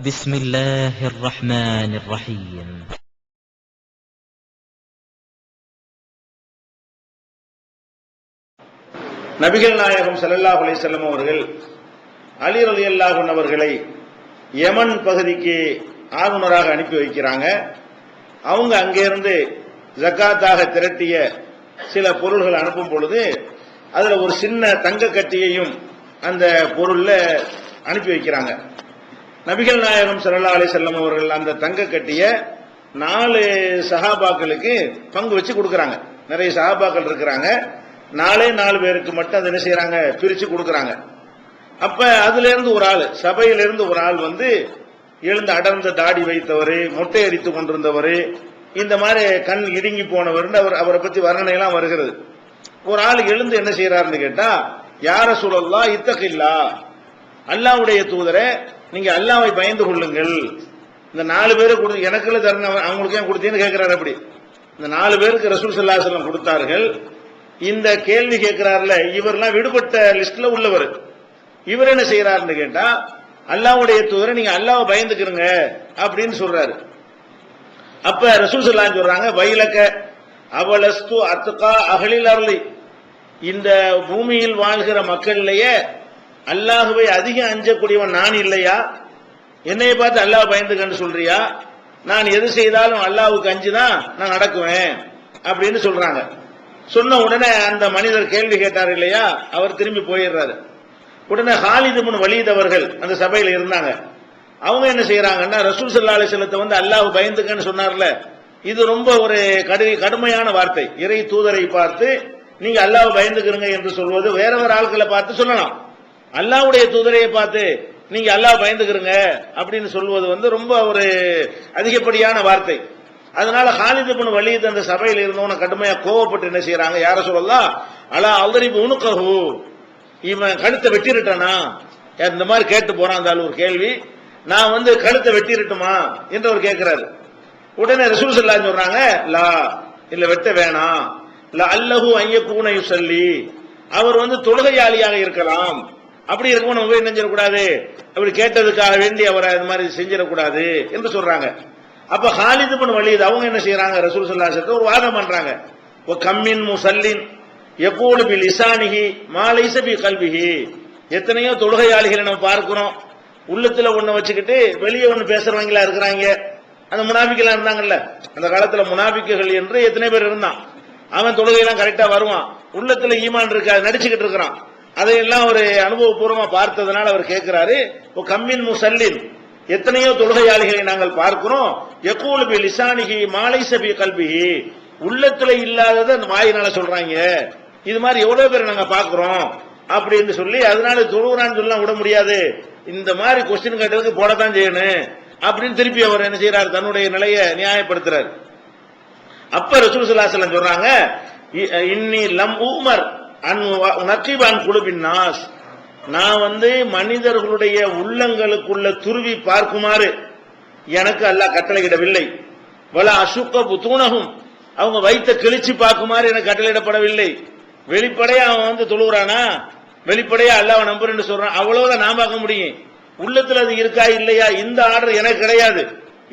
بسم الله الرحمن الرحيم. நபிகள் நாயகம் ஸல்லல்லாஹு அலைஹி வஸல்லம் அவர்கள் அலி ரலியல்லாஹு அன்ஹு அவர்களை யமன் பகுதிக்கு ஆளுநராக அனுப்பி வைக்கிறாங்க. அவங்க அங்கிருந்து ஜகாத்தாக திரட்டிய சில பொருள்கள் அனுப்பும் பொழுது அதுல ஒரு சின்ன தங்க கட்டியையும் அந்த பொருள்ல அனுப்பி வைக்கிறாங்க. நபிகள் நாயகம் ஸல்லல்லாஹு அலைஹி வஸல்லம் அவர்கள் அந்த தங்க கட்டிய 4 சஹாபாக்களுக்கு பங்கு வச்சு கொடுக்கறாங்க. நிறைய சஹாபாக்கள் இருக்கிறாங்க, 4 பேருக்கு மட்டும் அதை என்ன செய்யறாங்க, பிரிச்சு கொடுக்கறாங்க. அப்ப அதுல இருந்து ஒரு ஆள், சபையில இருந்து ஒரு ஆள் வந்து எழுந்து அடர்ந்த தாடி வைத்தவர், மொட்டை அடித்துக் கொண்டிருந்தவர், இந்த மாதிரி கண் இடுங்கி போனவர், அவரை பத்தி வர்ணனை எல்லாம் வருகிறது. ஒரு ஆள் எழுந்து என்ன செய்யறாருன்னு கேட்டா, யா ரசூலல்லாஹ் இத்தகில்லா, அல்லாஹ்வுடைய தூதரே நீங்க அல்லாஹ்வை பயந்து கொள்ளுங்கள். இந்த 4 பேருக்கு எனக்குள்ள தரணும், அவங்களுக்கு ஏன் கொடுத்தீங்கன்னு கேட்கிறாரு. அப்படி இந்த 4 பேருக்கு ரசூல் ஸல்லல்லாஹு அலைஹி வஸல்லம் கொடுத்தார்கள். இந்த கேள்வி கேட்கிறார்ல, இவரெல்லாம் விடுபட்ட லிஸ்ட்ல உள்ளவர். இவர் என்ன செய்யறாருன்னு கேட்டா, அல்லாஹ்வுடைய தூதரை நீங்க அல்லாஹ்வை பயந்துக்கிறங்க அப்படின்னு சொல்றாரு. அப்ப ரசூல் ஸல்லல்லாஹு அலைஹி வஸல்லம் சொல்றாங்க, வைலக அவலஸ்து அத்கா அஹ்லில் அர்லி, இந்த பூமியில் வாழ்கிற மக்களிலேயே அல்லாஹ்வை அதிக அஞ்சக்கூடியவன் நான் இல்லையா? என்னைய பார்த்து அல்லாஹ் பயந்துக்கன்னு சொல்றியா? நான் எது செய்தாலும் அல்லாஹ்வுக்கு அஞ்சுதான் நான் நடக்குவேன் அப்படின்னு சொல்றாங்க. சொன்ன உடனே அந்த மனிதர் கேள்வி கேட்டார் இல்லையா, அவர் திரும்பி போயிடுறாரு. உடனே ஹாலித் இப்னு வலீத் அவர்கள் அந்த சபையில இருந்தாங்க. அவங்க என்ன செய்யறாங்கன்னா, ரசூல் ஸல்லல்லாஹு அலைஹி வஸல்லம் வந்து அல்லாஹ் பயந்துக்கன்னு சொன்னார்ல, இது ரொம்ப ஒரு கடுமையான வார்த்தை. இறை தூதரை பார்த்து நீங்க அல்லாஹ் பயந்துக்கிறங்க என்று சொல்வது வேற வேற ஆட்களை பார்த்து சொல்லலாம். அல்லாஹ்வுடைய தூதரையை பார்த்து நீங்க அல்லாஹ் பயந்துக்கிறங்க அப்படின்னு சொல்வது வந்து ரொம்ப ஒரு அதிகப்படியான வார்த்தை. அதனால ஹாலித் இப்னு வலீத் அந்த சபையில் இருந்தவன கடுமையா கோவப்பட்டு என்ன செய்யறாங்க, யார சொல்லலாம், அலா அல்தரிபு உனுகஹு, இவன் கழுத்தை வெட்டிரட்டானா, இந்த மாதிரி கேட்டு போறான். அந்த ஒரு கேள்வி, நான் வந்து கழுத்தை வெட்டிரட்டுமா என்று அவர் கேட்கிறாரு. உடனே ரசூல் ஸல்லல்லாஹு அலைஹி வஸல்லம் சொல்றாங்க, லா, இல்ல வெட்ட வேணாம், லா அல்லஹு அய்யகூன யுஸல்லி, அவர் வந்து தொழுகையாளியாக இருக்கலாம், அப்படி இருக்கும் நம்ம போய் நெஞ்சிடக்கூடாது, அப்படி கேட்டதுக்காக வேண்டி அவரை அது மாதிரி செஞ்சிடக்கூடாது என்று சொல்றாங்க. அப்ப ஹாலித் இப்னு வலீத் அவங்க என்ன செய்யறாங்க, ரசூல் ஸல்லல்லாஹு அலைஹி வஸல்லம் ஒரு வாதம் பண்றாங்க. வ கம்மின் முஸல்லின் யகூலு பி லிசானிஹி மா லைஸ பி கல்பிஹி, எத்தனையோ தொழுகையாளிகளை நம்ம பார்க்கிறோம், உள்ளத்துல ஒண்ணு வச்சுக்கிட்டு வெளியே ஒண்ணு பேசுறவங்களா இருக்கிறாங்க. அந்த முனாபிக்கெல்லாம் இருந்தாங்கல்ல, அந்த காலத்துல முனாபிக்குகள் என்று எத்தனை பேர் இருந்தான். அவன் தொழுகையெல்லாம் கரெக்டா வருவான், உள்ளத்துல ஈமான் இருக்காது, நடிச்சுக்கிட்டு இருக்கிறான். அதையெல்லாம் ஒரு அனுபவபூர்வமா பார்த்ததுனால அவர் கேட்கிறாரு, ஓ கம்மின் முஸல்லின், எத்தனையோ தொழுகையாளிகளை நாங்கள் பார்க்கிறோம், யகூலு பி லிசானிஹி மா லைஸ பி கல்பிஹி, உள்ளத்துல இல்லாததை அந்த வாயினால சொல்றாங்க. இது மாதிரி எவ்வளவு பேர் நாங்க பாக்குறோம் அப்படின்னு சொல்லி, அதனால தொழுகிறான்னு சொல்லலாம் விட முடியாது, இந்த மாதிரி கொஸ்டின் கேட்டதுக்கு போடத்தான் செய்யணும் அப்படின்னு திருப்பி அவர் என்ன செய்யறாரு, தன்னுடைய நிலையை நியாயப்படுத்துறாரு. அப்ப ரசூல் ஸல்லல்லாஹு அலைஹி வஸல்லம் சொல்றாங்க, இன்னி லம் உமர் அன் நகிபான் குலுபின் நாஸ், நான் வந்து மனிதர்களுடைய உள்ளங்களுக்குள்ள துருவி பார்க்குமாறு எனக்கு அல்லாஹ் கட்டளையிடவில்லை. வல அசுக்க புத்தூனகும், அவங்க வைத்த கிழிச்சு பார்க்குமாறு எனக்கு கட்டளையிடப்படவில்லை. வெளிப்படையா அவன் வந்து தொழுகிறானா, வெளிப்படையா அல்லாஹ் நம்புறேன்னு சொல்றான், அவ்வளவுதான் நான் பார்க்க முடியும். உள்ளத்துல அது இருக்கா இல்லையா, இந்த ஆர்டர் எனக்கு கிடையாது,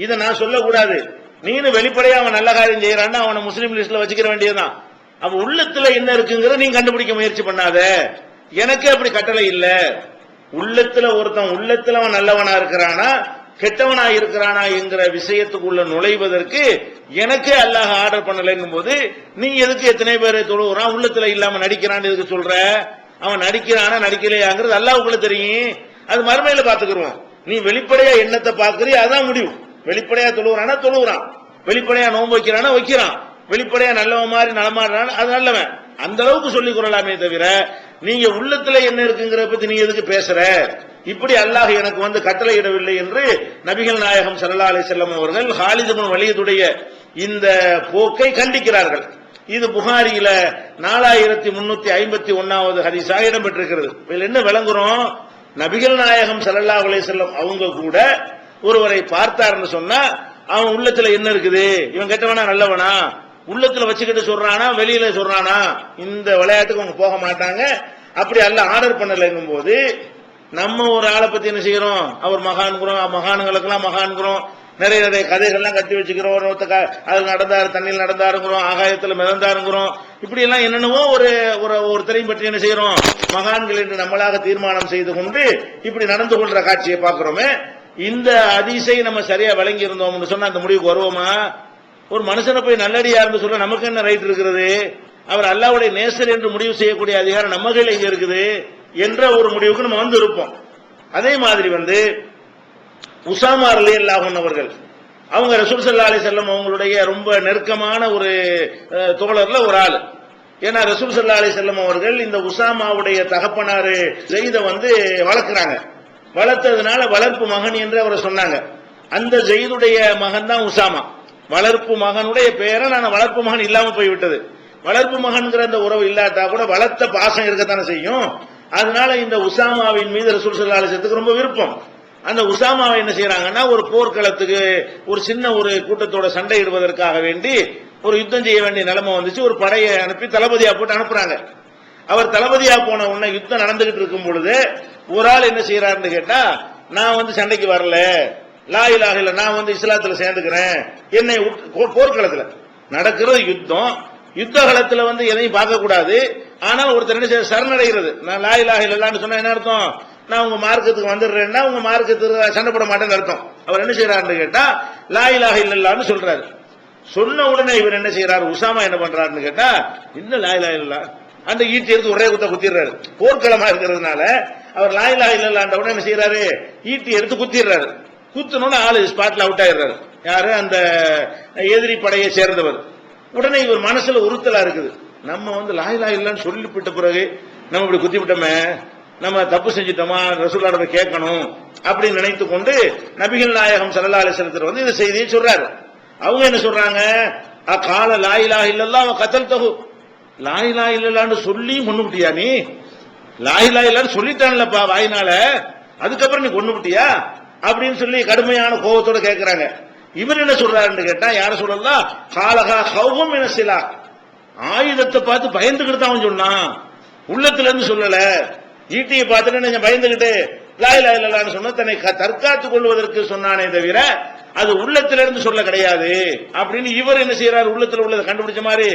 இதை நான் சொல்லக்கூடாது. நீனு வெளிப்படையா அவன் நல்ல காரியம் செய்யறான்னா அவனை முஸ்லீம் லிஸ்ட்ல வச்சுக்கிற வேண்டியதுதான். அவன் உள்ளத்துல என்ன இருக்குங்கிறத நீ கண்டுபிடிக்க முயற்சி பண்ணாத, எனக்கு அப்படி கட்டளை இல்ல. உள்ளத்துல ஒருத்தன் உள்ளத்துல அவன் நல்லவனா இருக்கிறானா கெட்டவனா இருக்கிறானா என்கிற விஷயத்துக்குள்ள நுழைவதற்கு எனக்கே அல்லாஹ் ஆர்டர் பண்ணலைங்கும் போது நீ எதுக்கு எத்தனை பேரை தொழுகிறான், உள்ளத்துல இல்லாம நடிக்கிறான்னு எதுக்கு சொல்ற? அவன் நடிக்கிறானா நடிக்கலையாங்கிறது அல்லாஹ்வுக்குள்ள தெரியும், அது மறுமையில பாத்துக்கிடுவோம். நீ வெளிப்படையா எண்ணத்தை பாக்குறிய, அதான் முடிவு. வெளிப்படையா தொழுகிறானா தொழுகிறான், வெளிப்படையா நோன்பு வைக்கிறானா வைக்கிறான், வெளிப்படையா நல்லவன் மாதிரி நலமாடுறான், அது நல்லவன், அந்த அளவுக்கு சொல்லிக் கொள்ளலாமே தவிர நீங்க உள்ளத்துல என்ன இருக்குங்கிற பத்தி நீ எதுக்கு பேசுற? இப்படி அல்லாஹ் எனக்கு வந்து கட்டளையிடவில்லை என்று நபிகள் நாயகம் ஸல்லல்லாஹு அலைஹி வஸல்லம் அவர்கள் ஹாலித் இப்னு வலீதுடைய இந்த போக்கை கண்டிக்கிறார்கள். இது புகாரியில 4351வது ஹதீஸாக இடம்பெற்றிருக்கிறது. இதில் என்ன விளங்குறோம், நபிகள் நாயகம் ஸல்லல்லாஹு அலைஹி வஸல்லம் அவங்க கூட ஒருவரை பார்த்தார்னு சொன்னா அவன் உள்ளத்துல என்ன இருக்குது, இவன் கெட்டவனா நல்லவனா, உள்ளத்துல வச்சுக்கிட்டு சொல்றானா வெளியில சொல்றானா, இந்த விளையாட்டுக்கு அவங்க போக மாட்டாங்க. அப்படி அல்லாஹ் ஆர்டர் பண்ணலைங்கும் போது நம்ம ஒரு ஆளை பத்தி என்ன செய்யறோம், அவர் மகான்கிறோம், மகான்களுக்கெல்லாம் மகான்கிறோம், நிறைய நிறைய கதைகள்லாம் கட்டி வச்சுக்கிறோம், அது நடந்தாரு, தண்ணியில் நடந்தாருங்கிறோம், ஆகாயத்துல மிதந்தாருங்கிறோம், இப்படி எல்லாம் என்னென்னவோ ஒருத்தரையும் பற்றி என்ன செய்யறோம், மகான்கள் என்று நம்மளாக தீர்மானம் செய்து கொண்டு இப்படி நடந்து கொள்ற காட்சியை பார்க்கிறோமே. இந்த அதிசை நம்ம சரியா விளங்கி இருந்தோம்னு சொன்னா அந்த முடிவுக்கு வருவோமா? ஒரு மனுஷனை போய் நல்லடியார்னு சொல்ல நமக்கு என்ன ரைட் இருக்கிறது? அவர் அல்லாஹ்வுடைய நேசர் என்று முடிவு செய்யக்கூடிய அதிகாரம் நம்ம கையில் எங்க இருக்குது என்ற ஒரு முடிவுக்கு நம்ம வந்து இருப்போம். அதே மாதிரி உசாமா ரலியல்லாஹு அன்ஹு அவர்கள், அவங்க ரசூல் ஸல்லல்லாஹு அலைஹி வஸல்லம் அவங்களுடைய ரொம்ப நெருக்கமான ஒரு தோழர்ல ஒரு ஆள். ஏன்னா ரசூல் ஸல்லல்லாஹு அலைஹி வஸல்லம் அவர்கள் இந்த உசாமாவுடைய தகப்பனாரு ஸெய்த வளர்க்கிறாங்க. வளர்த்ததுனால வளர்ப்பு மகன் என்று அவரை சொன்னாங்க. அந்த ஸெய்துடைய மகன் தான் உசாமா. வளர்ப்பு மகனுடைய பெயரை நான் வளர்ப்பு மகன் இல்லாம போய்விட்டது. வளர்ப்பு மகன்கிற அந்த உறவு இல்லாட்டா கூட வளர்த்த பாசம் இருக்கத்தானே செய்யும். அதனால இந்த உசாமாவின் மீது ரசூல் ஸல்லல்லாஹு அலைஹி வஸல்லம் ரொம்ப விருப்பம். அந்த உசாமாவை என்ன செய்யறாங்கன்னா, ஒரு போர்க்களத்துக்கு ஒரு சின்ன ஒரு கூட்டத்தோட சண்டையிடுவதற்காக வேண்டி ஒரு யுத்தம் செய்ய வேண்டிய நிலைமை வந்துச்சு. ஒரு படையை அனுப்பி தளபதியா போட்டு அனுப்புறாங்க. அவர் தளபதியா போன உடனே யுத்தம் நடந்துகிட்டு இருக்கும் பொழுது ஒரு ஆள் என்ன செய்யறாருன்னு கேட்டா, நான் சண்டைக்கு வரல, லா இலாஹ இல்ல, நான் இஸ்லாத்துல சேர்ந்துக்கிறேன், என்னை போர்க்களத்துல நடக்கிறது யுத்தம், யுத்த காலத்துல எதையும் பார்க்க கூடாது. ஆனால் ஒருத்தர் என்ன செய்ய சரணடைகிறது, நான் லா இலாஹ இல்லல்லான்னு சொன்னா என்ன அர்த்தம், நான் உங்க மார்க்கத்துக்கு வந்துடுறேன்னா உங்க மார்க்கத்துக்கு சண்டை போட மாட்டேன்னு அர்த்தம். அவர் என்ன செய்யறாருன்னு கேட்டா லா இலாஹ இல்லல்லான்னு சொல்றாரு. சொன்ன உடனே இவர் என்ன செய்யறாரு, உசாமா என்ன பண்றாருன்னு கேட்டா, இன்னும் லா இலாஹ இல்லல்லா அந்த ஈட்டி எடுத்து ஒரே குத்திடுறாரு. போர்க்களமா இருக்கிறதுனால அவர் லா இலாஹ இல்லல்லான்ற உடனே என்ன செய்யறாரு, ஈட்டி எடுத்து குத்திடுறாரு. குத்துனோட ஆளு ஸ்பாட்ல அவுட் ஆயிடுறாரு. யாரு, அந்த எதிரி படையை சேர்ந்தவர். உடனே இவர் மனசுல உறுத்தலா இருக்குது, நம்ம லா இலாஹ இல்லன்னு சொல்லிவிட்ட பிறகு நம்ம இப்படி குத்தி விட்டோமே, நம்ம தப்பு செஞ்சிட்டோமா, ரசூலுல்லாஹ் கேட்கணும் அப்படின்னு நினைத்து கொண்டு நபிகள் நாயகம் ஸல்லல்லாஹு அலைஹி வஸல்லம் இந்த செய்தியை சொல்றாரு. அவங்க என்ன சொல்றாங்க, கால லா இலாஹ இல்லல்லாஹ் வ கதல்தஹு, லா இலாஹ இல்லல்லாஹ்னு சொல்லி கொன்னுட்டியா நீ, லா இலாஹ இல்லல்லாஹ்னு சொல்லிட்டான்லப்பா வாயினால, அதுக்கப்புறம் நீ கொன்னுட்டியா அப்படின்னு சொல்லி கடுமையான கோபத்தோட கேட்கிறாங்க. இவர் என்ன சொல்றாருன்னு கேட்டா, யார சொல்லலாம், காலகா ஹௌஃபும் மின ஸிலா, ஆயுதத்தை பார்த்து பயந்துகிட்டு தான் அவன் சொன்னான், உள்ளத்துல இருந்து சொல்லல. ஈட்டியை பார்த்துட்டு நீங்க பயந்துகிட்டு லா இலாஹ இல்லல்லாஹ்னு சொன்னா தன்னை தற்காத்துக் கொள்வதற்கு சொன்னானே தவிர அது உள்ளத்திலிருந்து சொல்ல கிடையாது அப்படின்னு இவர் என்ன செய்யறாரு, உள்ளத்துல உள்ளதை கண்டுபிடிச்ச மாதிரி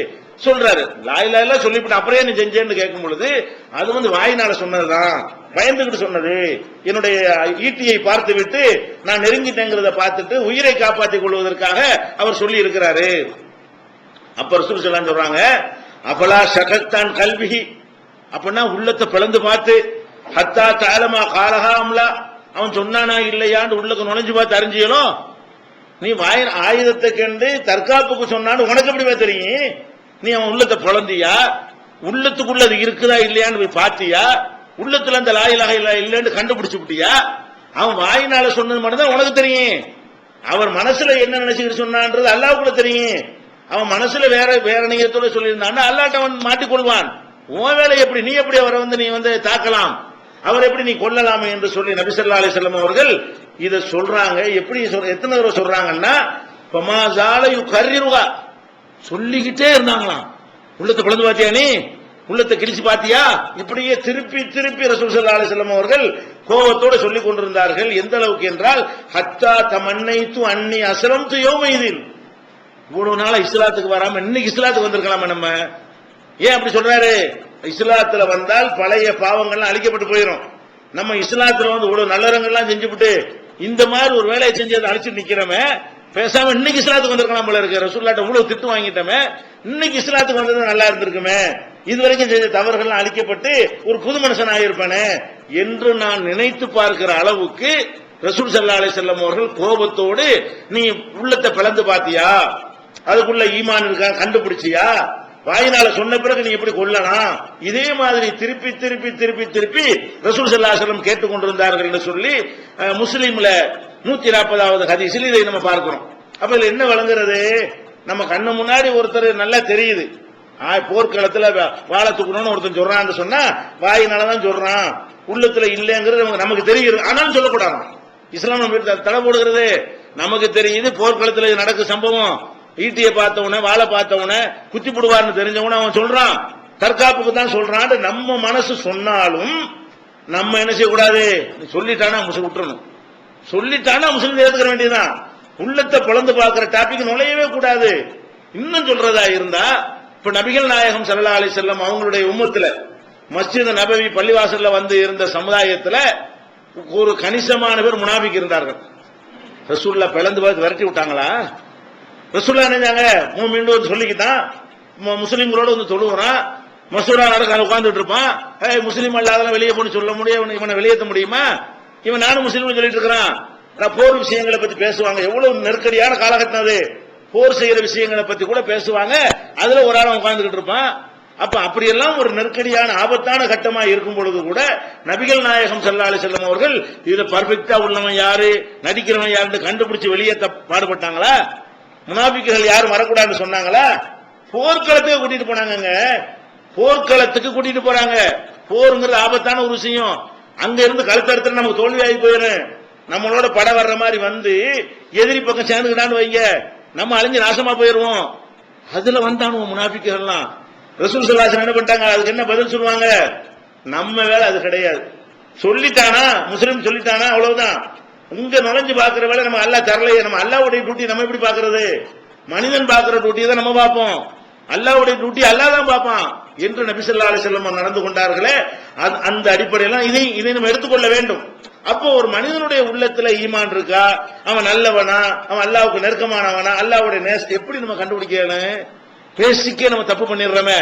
சொல்றாரு. லா இலாஹ இல்லல்லாஹ் சொல்லிவிட்டு அப்புறம் நீ செஞ்சேன்னு கேட்கும் பொழுது அது வாயினால சொன்னதுதான், பயந்துகிட்டு சொன்னது, என்னுடைய ஈட்டியை பார்த்து விட்டு நான் நெருங்கிட்டேங்கிறத பார்த்துட்டு உயிரை காப்பாற்றிக் கொள்வதற்காக அவர் சொல்லி இருக்கிறாரு. அப்ப ரசூல் ஸல்லல்லாஹு அலைஹி வஸல்லம் சொல்றாங்க, அபலா ஷகத்தான் கல்பிஹி, அப்படின்னா உள்ளத்தை பிளந்து பார்த்து, ஹத்தா தஅலமா காலஹா அம்லா, அவன் சொன்னானா இல்லையான்னு உள்ளுக்கு நுழைஞ்சு பார்த்து அறிஞ்சியலும். நீ ஆயுதத்தை கண்டு தற்காப்புக்கு சொன்னான்னு உனக்கு எப்படி தெரியும்? நீ அவன் உள்ளத்தை பிளந்தியா, உள்ளத்துக்குள்ள அது இருக்குதா இல்லையான்னு போய் பார்த்தியா, உள்ளத்துல அந்த லா இலாஹ இல்லல்லாஹ் இல்லைன்னு கண்டுபிடிச்சு விட்டியா? அவன் வாயினால சொன்னது மட்டும் தான் உனக்கு தெரியும். அவர் மனசுல என்ன நினைச்சுக்கிட்டு சொன்னான்றது அல்லாஹ்வுக்கு தெரியும். அவன் மனசுல வேற நீயத்தோட சொல்லியிருந்தான், அல்லாஹ்ட்ட அவன் மாட்டிக்கொள்வான். உன் வேலை எப்படி, நீ எப்படி அவரை நீ தாக்கலாம், அவர் எப்படி நீ கொல்லலாமே என்று சொல்லி நபி ஸல்லல்லாஹு அலைஹி வஸல்லம் அவர்கள் இதை சொல்றாங்க. எப்படி எத்தனை தடவை சொல்றாங்கன்னா, பமாஸால யுகர்ரிருஹா, சொல்லிக்கிட்டே இருந்தாங்களாம். உள்ளத்தை பிளந்து பாத்தியா, நீ உள்ளத்தை கிழிச்சு பாத்தியா, இப்படியே திருப்பி திருப்பி ரசூல் ஸல்லல்லாஹு அலைஹி வஸல்லம் அவர்கள் கோபத்தோடு சொல்லிக் கொண்டிருந்தார்கள். எந்த அளவுக்கு என்றால், ஹத்தா தமன்னைத்து அன்னி அஸ்லம்து யௌமைதின், இவ்வளவு நாளா இஸ்லாத்துக்கு வராம இன்னைக்கு இஸ்லாத்துக்கு வந்திருக்கலாமா நம்ம. ஏன் அப்படி சொல்றாரு, இஸ்லாத்துல வந்தால் பழைய பாவங்கள்லாம் அழிக்கப்பட்டு போயிடும். நம்ம இஸ்லாத்துல இவ்வளவு நல்லறங்கள்லாம் செஞ்சுவிட்டு இந்த மாதிரி ஒரு வேலையை செஞ்சு அதை அழிச்சு நிக்கிறோமே, பேசாம இன்னைக்கு இஸ்லாத்துக்கு வந்திருக்கலாம் போல இருக்கு. ரசூலுல்லாஹ்ட்ட இவ்வளவு திட்டு வாங்கிட்டோமே, இன்னைக்கு இஸ்லாத்துக்கு வந்தது நல்லா இருந்திருக்குமே, இதுவரைக்கும் செஞ்ச தவறுகள் அழிக்கப்பட்டு ஒரு புது மனுஷன் ஆகியிருப்பானே என்று நான் நினைத்து பார்க்கிற அளவுக்கு ரசூல் ஸல்லல்லாஹு அலைஹி வஸல்லம் அவர்கள் கோபத்தோடு, நீ உள்ளத்தை பிளந்து பாத்தியா, அதுக்குள்ள ஈமான் இருக்கா கண்டுபிடிச்சியா, வாயினால சொன்ன பிறகு நீ எப்படி கொல்லலாம், இதே மாதிரி திருப்பி திருப்பி திருப்பி திருப்பி ரசூல் ஸல்லல்லாஹு அலைஹி வஸல்லம் கேட்டுக்கொண்டிருந்தார்கள் என்று சொல்லி முஸ்லிம்ல 140வது ஹதீஸில் இதை நம்ம பார்க்கிறோம். அப்ப இதுல என்ன வழங்குறது, நம்ம கண்ணு முன்னாடி ஒருத்தர் நல்லா தெரியுது, போர்க்களத்துல வாழ தூக்கணும்னு ஒருத்தன் சொல்றான்னு சொன்னா வாயினாலதான் சொல்றான், உள்ளத்துல இல்லைங்கிறது நமக்கு தெரியுது, ஆனாலும் சொல்லக்கூடாது. இஸ்லாம் நம்ம தடை போடுகிறது, நமக்கு தெரியுது போர்க்களத்துல நடக்க சம்பவம், ஈட்டியை பார்த்தவன வாழை பார்த்தவன குத்தி போடுவார்னு தெரிஞ்சவன அவன் சொல்றான், தற்காப்புக்கு தான் சொல்றான். நம்ம மனசு சொன்னாலும் நம்ம என்ன செய்யக்கூடாது, சொல்லிட்டானா முஸ்லிம் விட்டுறணும், சொல்லிட்டானா முஸ்லிம் ஏத்துக்கிற வேண்டியதுதான். உள்ளத்தை பிளந்து பார்க்கிற டாபிக் நுழையவே கூடாது. இன்னும் சொல்றதா இருந்தா, இப்ப நபிகள் நாயகம் ஸல்லல்லாஹு அலைஹி வஸல்லம் அவங்களுடைய உம்மத்துல மஸ்ஜித் நபவி பள்ளிவாசல்ல வந்து இருந்த சமுதாயத்துல ஒரு கணிசமான பேர் முனாஃபிக் இருந்தார்கள். ரசூலுல்லாஹ் பிளந்து பார்த்து விரட்டி விட்டாங்களா? ரசூலுல்லாஹ் நினைச்சாங்க மூமின்னு வந்து சொல்லிக்கிட்டான், முஸ்லிம்களோட வந்து தொழுகிறான், மசூரா நடக்க உட்கார்ந்துட்டு இருப்பான், முஸ்லீம் அல்லாதெல்லாம் வெளியே போன்னு சொல்ல முடியும், இவனை வெளியேற்ற முடியுமா? இவன் நானும் முஸ்லீம் சொல்லிட்டு இருக்கிறான். போர் விஷயங்களை பத்தி பேசுவாங்க, எவ்வளவு நெருக்கடியான காலகட்டம் அது. போர் செய்யற விஷயங்களை பத்தி கூட பேசுவாங்க, அதுல ஒரு ஆள் உட்கார்ந்துகிட்டு இருப்பான். அப்ப அப்படியெல்லாம் ஒரு நெருக்கடியான ஆபத்தான கட்டமா இருக்கும் பொழுது கூட நபிகள் நாயகம் ஸல்லல்லாஹு அலைஹி வஸல்லம் அவர்கள் இதுல பர்ஃபெக்ட்டா உள்ளவன் யாரு, நடிக்கிறவன் யாருன்னு கண்டுபிடிச்சு வெளியேற்ற பாடுபட்டாங்களா? முனாஃபிக்குகள் யாரும் வரக்கூடாதுன்னு சொன்னாங்களா? போர்க்களத்துக்கு கூட்டிட்டு போனாங்க. போர்க்களத்துக்கு கூட்டிட்டு போறாங்க. போருங்கிறது ஆபத்தான ஒரு விஷயம். அங்க இருந்து கழுத்தறுத்து நமக்கு தோல்வியாகி போயிடும். நம்மளோட படம் வர்ற மாதிரி வந்து எதிரி பக்கம் சேர்ந்துக்கிட்டான்னு வைங்க, நம்ம அழிஞ்சு நாசமா போயிருவோம். அதுல வந்தானு முனாஃபிக்குகள்லாம். ரசூல் ஸல்லல்லாஹு அலைஹி வஸல்லம் என்ன பண்ணிட்டாங்க? அதுக்கு என்ன பதில் சொல்லுவாங்க? நம்ம வேலை அது கிடையாது. சொல்லிட்டானா முஸ்லிம் சொல்லிட்டானா அவ்வளவுதான். இங்க நுழைஞ்சு பாக்குற வேலை நம்ம அல்லாஹ் தரலையே. நம்ம அல்லாஹ்வுடைய டியூட்டி நம்ம எப்படி பாக்குறது? மனிதன் பாக்குற டியூட்டி தான் நம்ம பார்ப்போம், அல்லாஹ்வுடைய டியூட்டி அல்லாஹ் தான் பார்ப்பான் என்று நபி ஸல்லல்லாஹு அலைஹி வஸல்லம் நடந்து கொண்டார்களே. அந்த அடிப்படையில் இதை நம்ம எடுத்துக்கொள்ள வேண்டும். அப்போ ஒரு மனிதனுடைய உள்ளத்துல ஈமான் இருக்கா, அவன் நல்லவனா, அவன் அல்லாஹ்வுக்கு நெருக்கமானவனா, அல்லாஹ்வுடைய நேசத்தை எப்படி நம்ம கண்டுபிடிக்கணும்? பேசிக்கே நம்ம தப்பு பண்ணிடுறோமே.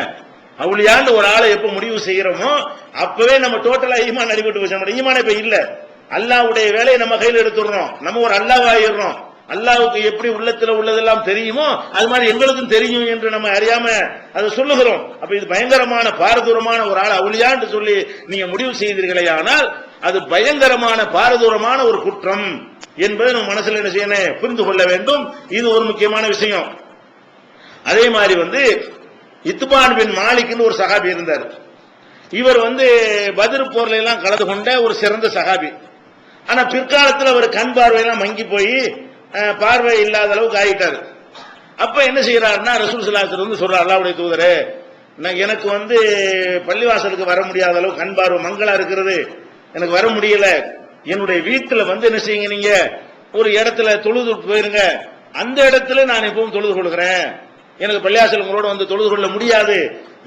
அவுளியாண்டு ஒரு ஆளை எப்ப முடிவு செய்யறோமோ அப்பவே நம்ம டோட்டலா ஈமான் அடிபட்டு போச்சு. ஈமான் இப்ப இல்ல, அல்லாஹ்வுடைய வேலையை நம்ம கையில் எடுத்துடுறோம், நம்ம ஒரு அல்லாஹ் ஆயிடுறோம். அல்லாஹ்வுக்கு எப்படி உள்ளத்துல உள்ளதெல்லாம் தெரியுமோ அது மாதிரி எங்களுக்கும் தெரியும் என்று நம்ம அறியாம அதை சொல்லுகிறோம். அப்ப இது பயங்கரமான பாரதூரமான ஒரு ஆள் அவுளியான்னு சொல்லி நீங்க முடிவு செய்தீர்களே, ஆனால் அது பயங்கரமான பாரதூரமான ஒரு குற்றம் என்பதை நம்ம மனசுல என்ன செய்யணும், புரிந்து கொள்ள வேண்டும். இது ஒரு முக்கியமான விஷயம். அதே மாதிரி வந்து இத்பான் பின் மாலிக்னு ஒரு சஹாபி இருந்தார். இவர் வந்து பத்ர் போர்ல எல்லாம் கலந்து கொண்ட ஒரு சிறந்த சஹாபி. ஆனா பிற்காலத்தில் அவர் கண் பார்வையெல்லாம் மங்கி போய் பார்வை இல்லாத அளவுக்கு ஆகிட்டாரு. அப்ப என்ன செய்யறாருன்னா, ரசூல் ஸல்லல்லாஹு அலைஹி வஸல்லம் சொல்றார், அல்லாஹ்வுடைய தூதரே, எனக்கு வந்து பள்ளிவாசலுக்கு வர முடியாத அளவு கண் பார்வை மங்களா இருக்கிறது, எனக்கு வர முடியல. என்னுடைய வீட்டுல வந்து என்ன செய்யுங்க, நீங்க ஒரு இடத்துல தொழுது போயிருங்க, அந்த இடத்துல நான் எப்பவும் தொழுது கொள்கிறேன். எனக்கு பள்ளிவாசல் உங்களோட வந்து தொழுது கொள்ள முடியாது,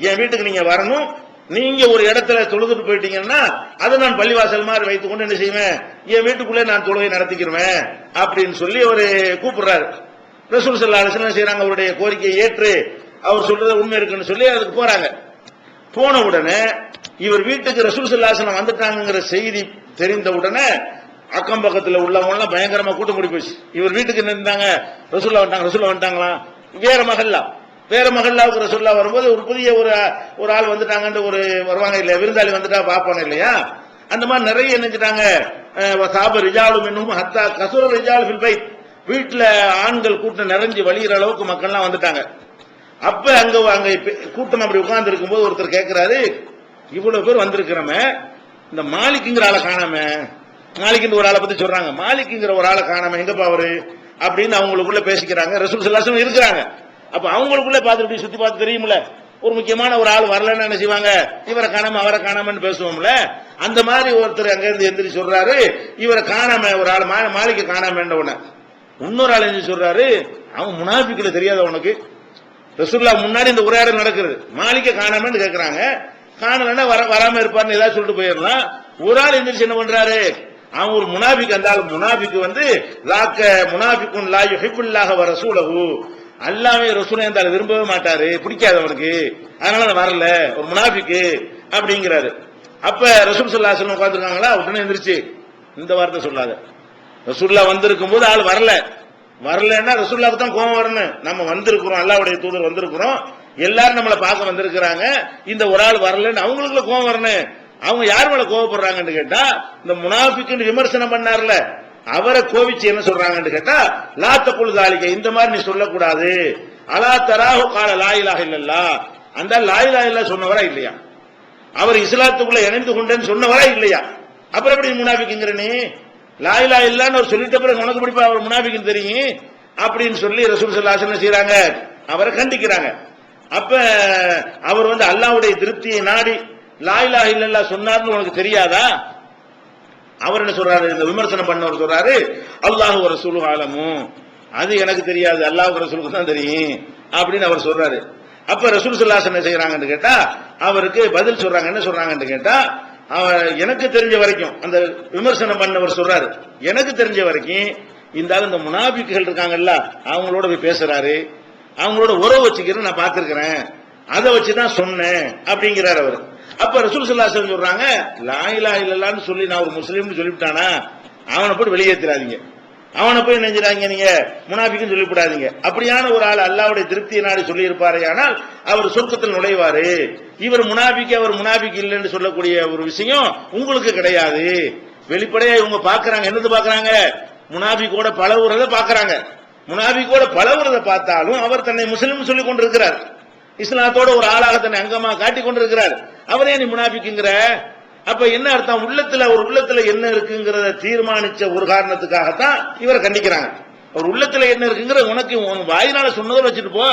என் வீட்டுக்கு நீங்க வரணும். நீங்க ஒரு இடத்துல தொழுதுட்டு போயிட்டீங்கன்னா அதை நான் பள்ளிவாசல் மாதிரி வைத்துக் கொண்டு என்ன செய்வேன், என் வீட்டுக்குள்ளே நான் தொழுகை நடத்திக்கிறேன் அப்படின்னு சொல்லி ஒரு கூப்பிடுறாரு. ரசூல் ஸல்லல்லாஹு அலைஹி வஸல்லம் செய்யறாங்க, அவருடைய கோரிக்கையை ஏற்று அவர் சொல்றது உண்மை இருக்குன்னு சொல்லி அதுக்கு போறாங்க. போன உடனே இவர் வீட்டுக்கு ரசூல் ஸல்லல்லாஹு அலைஹி வஸல்லம் வந்துட்டாங்கிற செய்தி தெரிந்த உடனே அக்கம் பக்கத்துல உள்ளவங்க எல்லாம் பயங்கரமா கூட்டம் கூடி போச்சு. இவர் வீட்டுக்கு நின்றாங்க, ரசூல்லா வந்துட்டாங்களா, வேற மகல்லாவுக்கு ரசூலுல்லாஹ் வரும்போது ஒரு புதிய ஒரு ஆள் வந்துட்டாங்கன்னு ஒரு வருவாங்க இல்லையா, விருந்தாளி வந்துட்டா பாப்பாங்க இல்லையா, அந்த மாதிரி நிறைய நினைச்சிட்டாங்க. சாப ரிஜாலு மின்ஹும் ஹத்தா கஸுர ரிஜால் ஃபில் பைத், வீட்டுல ஆண்கள் கூட்டம் நிறைஞ்சு வழிகிற அளவுக்கு மக்கள்லாம் வந்துட்டாங்க. அப்ப அங்க கூட்டம் அப்படி உட்கார்ந்து இருக்கும்போது ஒருத்தர் கேட்கிறாரு, இவ்வளவு பேர் வந்திருக்கிறோமே, இந்த மாலிக்குங்கிற ஆளை காணாம, மாலிக்குன்ற ஒரு ஆளை பத்தி சொல்றாங்க, மாலிக்குங்கிற ஒரு ஆளை காணாம, எங்கப்பா அவரு அப்படின்னு அவங்களுக்குள்ள பேசிக்கிறாங்க. ரசூல் ஸல்லல்லாஹு அலைஹி வஸல்லம் இருக்கிறாங்க. அப்ப அவங்களுக்குள்ள பார்த்து சுத்தி பார்த்து தெரியுமில்ல, ஒரு முக்கியமான ஒரு ஆள் வரலன்னு என்ன செய்வாங்க, இவரை காணாம அவரை காணாமன்னு பேசுவோம்ல, அந்த மாதிரி ஒருத்தர் அங்க இருந்து எந்திரி சொல்றாரு, இவரை காணாம ஒரு ஆள் மாலிக்க காணாம. உடனே இன்னொரு ஆள் எந்திரி சொல்றாரு, அவன் முனாஃபிக்குல தெரியாத உனக்கு, ரசூலுல்லாஹ் முன்னாடி இந்த உரையாடல் நடக்குது, மாலிக்க காணாமன்னு கேட்கறாங்க, காணலன்னா வராம இருப்பாருன்னு ஏதாவது சொல்லிட்டு போயிடலாம். ஒரு ஆள் எந்திரிச்சு என்ன பண்றாரு, அவன் ஒரு முனாஃபிக். அந்த ஆள் முனாஃபிக் வந்து லாக்க முனாஃபிக்குன் லா யுஹிப்புல்லாஹ வ ரசூலஹு, அல்லாஹ்வை ரசூலை இருந்தாலும் விரும்பவே மாட்டாரு, பிடிக்காது அவனுக்கு, அதனால வரல, ஒரு முனாஃபிக்கு அப்படிங்கிறாரு. அப்ப ரசூல் ஸல்லல்லாஹு அலைஹி வஸல்லம் உட்கார்ந்துருக்காங்களா, உடனே எந்திரிச்சு இந்த வார்த்தை சொல்லாத, ரசூலுல்லாஹ் வந்திருக்கும் போது ஆள் வரலன்னா ரசூலுல்லாஹ்க்கு தான் கோபம் வரணும். நம்ம வந்திருக்கிறோம், அல்லாஹ்வுடைய தூதர் வந்திருக்கிறோம், எல்லாரும் நம்மளை பார்க்க வந்திருக்கிறாங்க, இந்த ஒரு ஆள் வரலன்னு அவங்களுக்குள்ள கோபம் வரணும். அவங்க யார் மேல கோபப்படுறாங்கன்னு கேட்டா, இந்த முனாஃபிக்குன்னு விமர்சனம் பண்ணார்ல அவரை கோவிச்சு என்ன சொல்றாங்கன்னு கேட்டா, லா தகுல் தாலிக, இந்த மாதிரி நீ சொல்லக்கூடாது, அலா தராஹு கால லா இலாஹ இல்லல்லாஹ், அந்த லா இலாஹ இல்லல்லாஹ் சொன்னவரா இல்லையா, அவர் இஸ்லாத்துக்குள்ள இணைந்து கொண்டேன்னு சொன்னவரா இல்லையா, அப்புறம் எப்படி முனாஃபிக்குங்கிற நீ, லா இலாஹ இல்லல்லாஹ்னு அவர் சொல்லிட்ட பிறகு உனக்கு பிடிப்பா அவர் முனாஃபிக்குன்னு தெரியும் அப்படின்னு சொல்லி ரசூல் ஸல்லல்லாஹு அலைஹி வஸல்லம் செய்றாங்க, அவரை கண்டிக்கிறாங்க. அப்ப அவர் வந்து அல்லாஹ்வுடைய திருப்தியை நாடி லா இலாஹ இல்லல்லாஹ் சொன்னார்னு உனக்கு தெரியாதா? அவர் என்ன சொல்றாரு, இந்த விமர்சனம் பண்ணவர் சொல்றாரு, அல்லாஹு வ ரசூலுஹு ஆலமு, அது எனக்கு தெரியாது, அல்லாஹ் ரசூலுக்கு தான் தெரியும் அப்படின்னு அவர் சொல்றாரு. அப்ப ரசூல் ஸல்லல்லாஹு அலைஹி வஸல்லம் என்ன செய்யறாங்கன்னு கேட்டா, அவருக்கு பதில் சொல்றாங்க. என்ன சொல்றாங்கன்னு கேட்டா, எனக்கு தெரிஞ்ச வரைக்கும் அந்த விமர்சனம் பண்ணவர் சொல்றாரு, எனக்கு தெரிஞ்ச வரைக்கும் இந்த முனாபிக்குகள் இருக்காங்கல்ல, அவங்களோட போய் பேசுறாரு, அவங்களோட உறவு வச்சுக்கிறேன் நான் பார்த்திருக்கிறேன், அதை வச்சுதான் சொன்னேன் அப்படிங்கிறார் அவர். அப்ப ரசூல் ஸல்லல்லாஹு அலைஹி வஸல்லம் சொல்றாங்க, லா இலாஹ இல்லல்லாஹ்னு சொல்லி நான் ஒரு முஸ்லீம்னு சொல்லிவிட்டானா அவனை போய் வெளியேற்றாதீங்க, அவனை போய் நினைஞ்சிடாங்க, நீங்க முனாபிக்குன்னு சொல்லிவிடாதீங்க. அப்படியான ஒரு ஆள் அல்லாஹ்வுடைய திருப்தியை நாடி சொல்லி இருப்பாரே, ஆனால் அவர் சொர்க்கத்தில் நுழைவாரு. இவர் முனாபிக்கு அவர் முனாபிக்கு இல்லைன்னு சொல்லக்கூடிய ஒரு விஷயம் உங்களுக்கு கிடையாது. வெளிப்படையா இவங்க பாக்குறாங்க, என்னது பாக்குறாங்க, முனாபிக்கோட பழகுறத பாக்குறாங்க. முனாபிக்கோட பழகுறத பார்த்தாலும் அவர் தன்னை முஸ்லிம் சொல்லிக் கொண்டிருக்கிறார், இஸ்லாத்தோட ஒரு ஆளாக தன்னை அங்கமா காட்டிக் கொண்டிருக்கிறார். அவரே நீ முனாபிக்குங்கிற? அப்ப என்ன அர்த்தம், ஒரு உள்ளத்துல என்ன இருக்குங்கிறத தீர்மானிச்ச ஒரு காரணத்துக்காகத்தான் இவரை கண்டிக்கிறாங்க. ஒரு உள்ளத்துல என்ன இருக்குங்கிற உனக்கு வாயினால சொன்னதை வச்சுட்டு போ,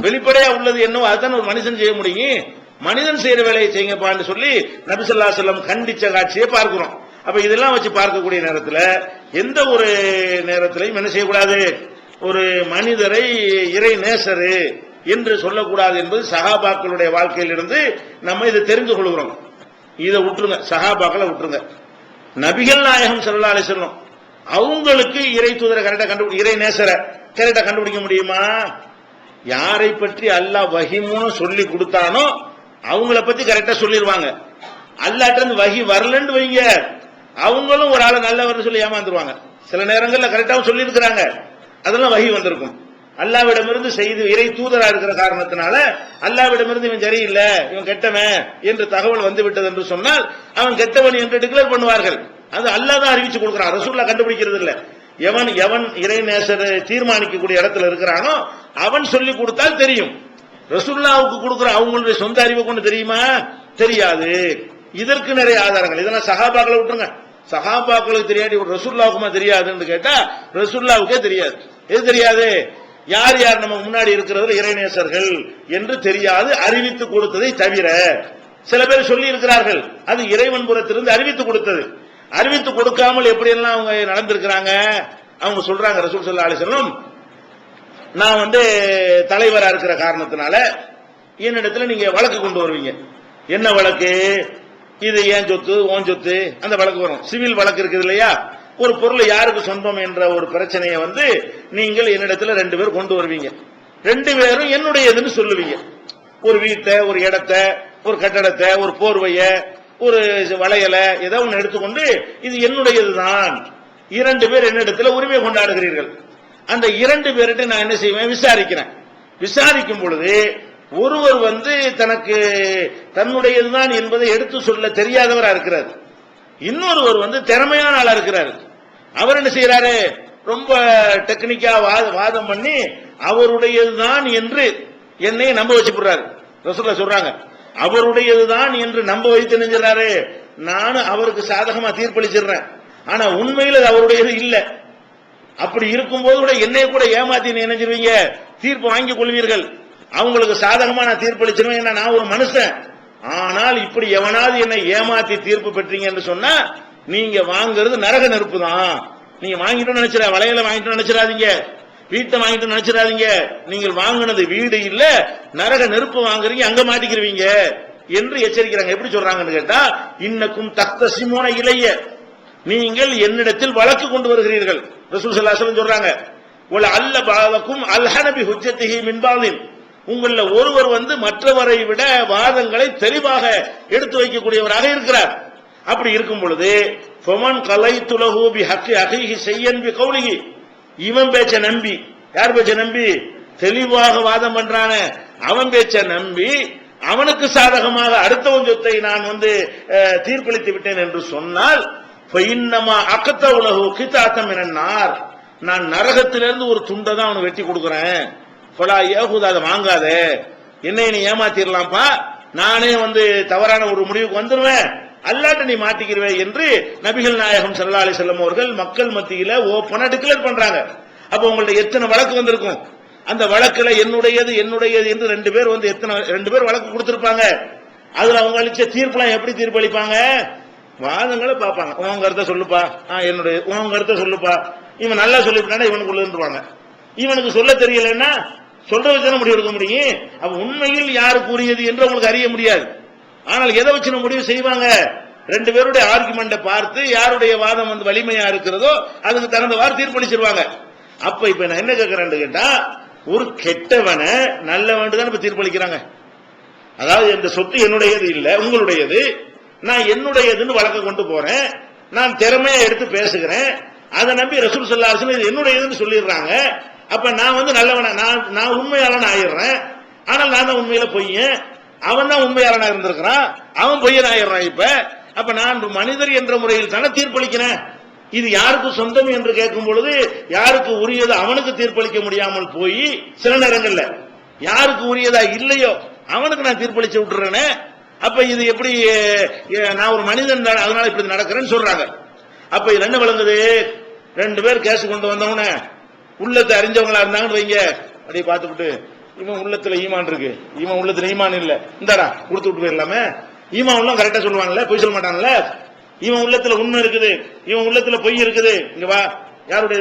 வெளிப்படையா உள்ளது என்னவோ அதுதான் ஒரு மனுஷன் செய்ய முடியும், மனிதன் செய்யற வேலையை செய்யுங்கப்பான்னு சொல்லி நபி ஸல்லல்லாஹு அலைஹி வஸல்லம் கண்டிச்ச காட்சியை பார்க்கிறோம். அப்ப இதெல்லாம் வச்சு பார்க்கக்கூடிய நேரத்தில் எந்த ஒரு நேரத்திலையும் என்ன செய்யக்கூடாது, ஒரு மனிதரை இறை நேசரு என்று சொல்லக்கூடாது என்பது சஹாபாக்களுடைய வாழ்க்கையிலிருந்து நம்ம இதை தெரிந்து கொள்கிறோம். இதை விட்டுருங்க, சஹாபாக்களை விட்டுருங்க. நபிகள் நாயகம் ஸல்லல்லாஹு அலைஹி வஸல்லம் அவங்களுக்கு இறை தூதரை கரெக்டா இறை நேசரை கரெக்டா கண்டுபிடிக்க முடியுமா? யாரை பற்றி அல்லாஹ் வஹீமுன்னு சொல்லி கொடுத்தானோ அவங்கள பத்தி கரெக்டா சொல்லிடுவாங்க. அல்லாஹ்ட்ட இருந்து வஹி வரலன்னு வைங்க, அவங்களும் ஒரு ஆளை நல்லவர் சொல்லி ஏமாந்துருவாங்க. சில நேரங்கள்ல கரெக்டாவும் சொல்லி இருக்கிறாங்க, அதெல்லாம் வஹி வந்திருக்கும். அல்லாஹ்விடமிருந்து செய்து இறை தூதரா இருக்கிற காரணத்தினால அல்லாஹ்விடமிருந்து இவன் சரியில்லை, இவன் கெட்டவன் என்று தகவல் வந்து விட்டது என்று சொன்னால் அவன் கெட்டவன் என்று டிக்ளேர் பண்ணுவார்கள். அது அல்லாஹ் தான் அறிவிச்சு கொடுக்கிறான், ரசூலுல்லாஹ் கண்டுபிடிக்கிறது இல்ல. எவன் இறை நேசர் தீர்மானிக்கக்கூடிய இடத்துல இருக்கிறானோ அவன் சொல்லி கொடுத்தால் தெரியும். ரசூலுல்லாஹ்வுக்கு கொடுக்கிற அவங்களுடைய சொந்த அறிவை கொண்டு தெரியுமா? தெரியாது. இதற்கு நிறைய ஆதாரங்கள். இதெல்லாம் சஹாபாக்களை விட்டுருங்க, சஹாபாக்களுக்கு தெரியாது, ரசூலுல்லாஹ்வுக்குமா தெரியாதுன்னு கேட்டா ரசூலுல்லாஹ்வுக்கே தெரியாது. எது தெரியாது? யார் யார் நம்ம முன்னாடி இருக்கிறது இறைநேசர்கள் என்று தெரியாது, அறிவித்து கொடுத்ததை தவிர. சில பேர் சொல்லி இருக்கிறார்கள், அது இறைவன் புறத்திலிருந்து அறிவித்து கொடுத்தது. அறிவித்து கொடுக்காமல் எப்படி எல்லாம் அவங்க நடந்திருக்கிறாங்க. அவங்க சொல்றாங்க, ரசூல் ஸல்லல்லாஹு அலைஹி வஸல்லம் நான் தலைவரா இருக்கிற காரணத்தினால என்னிடத்துல நீங்க வழக்கு கொண்டு வருவீங்க. என்ன வழக்கு? இது ஏன் சொத்து ஓன் சொத்து அந்த வழக்கு வரும். சிவில் வழக்கு இருக்குது இல்லையா, ஒரு பொருள் யாருக்கு சொந்தம் என்ற ஒரு பிரச்சனையை நீங்கள் என்னிடத்துல 2 பேர் கொண்டு வருவீங்க. 2 பேரும் என்னுடையதுன்னு சொல்லுவீங்க. ஒரு வீட்டை, ஒரு இடத்தை, ஒரு கட்டடத்தை, ஒரு போர்வைய, ஒரு வளையல, ஏதோ ஒன்று எடுத்துக்கொண்டு இது என்னுடையதுதான் 2 பேர் என்னிடத்துல உரிமை கொண்டாடுகிறீர்கள். அந்த 2 பேர்கிட்ட நான் என்ன செய்வேன், விசாரிக்கிறேன். விசாரிக்கும் பொழுது ஒருவர் தனக்கு தன்னுடையதுதான் என்பதை எடுத்து சொல்ல தெரியாதவரா இருக்கிறார், இன்னொருவர் திறமையான ஆளா இருக்கிறார். அவர் என்ன செய்யறாரு, ரொம்ப டெக்னிக்கா வாதம் பண்ணி அவருடையதுதான் என்று என்னை நம்ப வச்சுடுறாரு. ரசூலுல்லாஹ் சொல்றாங்க, அவருடையதுதான் என்று நம்ப வைத்து நினைஞ்சாரு, நானும் அவருக்கு சாதகமா தீர்ப்பளிச்சிடுறேன், ஆனா உண்மையில் அது அவருடையது இல்ல. அப்படி இருக்கும்போது கூட என்னை கூட ஏமாத்தி நினைஞ்சிருவீங்க, தீர்ப்பு வாங்கி கொள்வீர்கள். அவங்களுக்கு சாதகமா நான் தீர்ப்பளிச்சிருவேன், ஏன்னா நான் ஒரு மனுஷன். ஆனால் இப்படி எவனாவது என்னை ஏமாத்தி தீர்ப்பு பெற்றீங்க என்று சொன்னா நீங்க வாங்குறது நரக நெருப்பு தான். நீங்க வாங்கிட்டு நினைச்சிட, வளையல வாங்கிட்டு நினைச்சிடாதீங்க, வீட்டை வாங்கிட்டு நினைச்சிடாதீங்க. நீங்கள் வாங்கினது வீடு இல்ல, நரக நெருப்பு வாங்குறீங்க, அங்க மாட்டிக்கிறீங்க என்று எச்சரிக்கிறாங்க. எப்படி சொல்றாங்கன்னு கேட்டா, இன்னக்கும் தக்தஸிமூன இலைய, நீங்கள் என்னிடத்தில் வழக்கு கொண்டு வருகிறீர்கள். ரசூல் ஸல்லல்லாஹு அலைஹி வஸல்லம் சொல்றாங்க, வல அல்ல பாலக்கும் அல்ஹனபி ஹுஜ்ஜத்திஹி மின் பாலின், உங்கள ஒருவர் மற்றவரை விட வாதங்களை தெளிவாக எடுத்து வைக்கக்கூடியவராக இருக்கிறார். அப்படி இருக்கும் பொழுது ஃபமன் கலைத்துலஹு பிஹக்கி அஹீஹி ஷையன் பிகௌலிஹி, இவன் பேச்ச நம்பி, யார் பேச்ச நம்பி, தெளிவாக வாதம் பண்றானே அவன் பேச்ச நம்பி அவனுக்கு சாதகமாக அடுத்தவன் சொத்தை நான் தீர்ப்பளித்து விட்டேன் என்று சொன்னால் ஃபஇன்னமா அக்தவுலஹு கிதாத்தம் மினன் நார், நான் நரகத்திலிருந்து ஒரு துண்டை தான் அவனுக்கு வெட்டி கொடுக்கிறேன். ஃபலா யஹுத, அதை வாங்காத, என்னை நீ ஏமாத்திரலாம்ப்பா, நானே தவறான ஒரு முடிவுக்கு வந்துருவேன், அல்லாட்ட நீ மாட்டிக்கிறவே என்று நபிகள் நாயகம் ஸல்லல்லாஹு அலைஹி வஸல்லம் அவர்கள் மக்கள் மத்தியில ஓபனா டிக்ளேர் பண்றாங்க. அப்ப உங்கள்ட்ட எத்தனை வழக்கு வந்திருக்கும், அந்த வழக்குல என்னுடையது என்னுடையது என்று 2 பேர் 2 பேர் வழக்கு கொடுத்திருப்பாங்க. அதுல அவங்க அளிச்ச தீர்ப்புலாம் எப்படி தீர்ப்பு அளிப்பாங்க? வாதங்களை பார்ப்பாங்க. உன் கருத்தை சொல்லுப்பா, என்னுடைய உன் கருத்தை சொல்லுப்பா. இவன் நல்லா சொல்லிவிட்டானா இவனுக்குள்ள இருந்துருவாங்க. இவனுக்கு சொல்ல தெரியலன்னா சொல்ற வச்சு முடிவு எடுக்க முடியும். அப்ப உண்மையில் யாரு கூறியது என்று உங்களுக்கு அறிய முடியாது. ஆனால் எதை வச்சு முடிவு செய்வாங்க? ரெண்டு பேருடைய ஆர்குமெண்ட்டை பார்த்து யாருடைய வாதம் வந்து வலிமையா இருக்கிறதோ அதுக்கு தகுந்தவாறு தீர்ப்பளிச்சிருவாங்க. அப்ப இப்ப நான் என்ன கேட்கிறேன்னு கேட்டா, ஒரு கெட்டவனை நல்லவன் தான் இப்ப தீர்ப்பளிக்கிறாங்க. அதாவது இந்த சொத்து என்னுடையது இல்ல உங்களுடையது, நான் என்னுடையதுன்னு வழக்க கொண்டு போறேன், நான் திறமையா எடுத்து பேசுகிறேன், அதை நம்பி ரசூல் ஸல்லல்லாஹு அலைஹி வஸல்லம் என்னுடையதுன்னு சொல்லிடுறாங்க. அப்ப நான் வந்து நல்லவன, நான் உண்மையாளன் ஆயிடுறேன். ஆனால் நான் தான் உண்மையில பொய்யன், அவன் தான் உண்மையாளனா இருந்திருக்கிறான், அவன் பொய்யன் ஆயிடுறான். அப்ப நான் மனிதர் என்ற முறையில் தானே தீர்ப்பளிக்கிறேன். இது யாருக்கு சொந்தம் என்று கேட்கும் பொழுது யாருக்கு உரியது அவனுக்கு தீர்ப்பளிக்க முடியாமல் போய் சில நேரங்கள்ல யாருக்கு உரியதா இல்லையோ அவனுக்கு நான் தீர்ப்பளிச்சு விட்டுறேன்னு. அப்ப இது எப்படி? நான் ஒரு மனிதன் தான், அதனால இப்படி நடக்கிறேன்னு சொல்றாங்க. அப்ப இது என்ன விளங்குது? ரெண்டு பேர் கேஸ் கொண்டு வந்தவன உள்ளத்தை அறிஞ்சவங்களா இருந்தாங்கன்னு வைங்க, அப்படியே பார்த்துக்கிட்டு இவன் உள்ளத்துல ஈமான் இருக்கு, இவன் உள்ளத்துல ஈமான் இல்ல, இந்தாடா கொடுத்து விட்டு போயிடலாமே. ஈமான் உள்ள கரெக்டா சொல்லுவாங்கல்ல, பொய் சொல்ல மாட்டாங்கல்ல. இவன் உள்ளத்துல உண்மை இருக்குது, இவன் உள்ளத்துல பொய் இருக்குது, இங்க வா, யாருடைய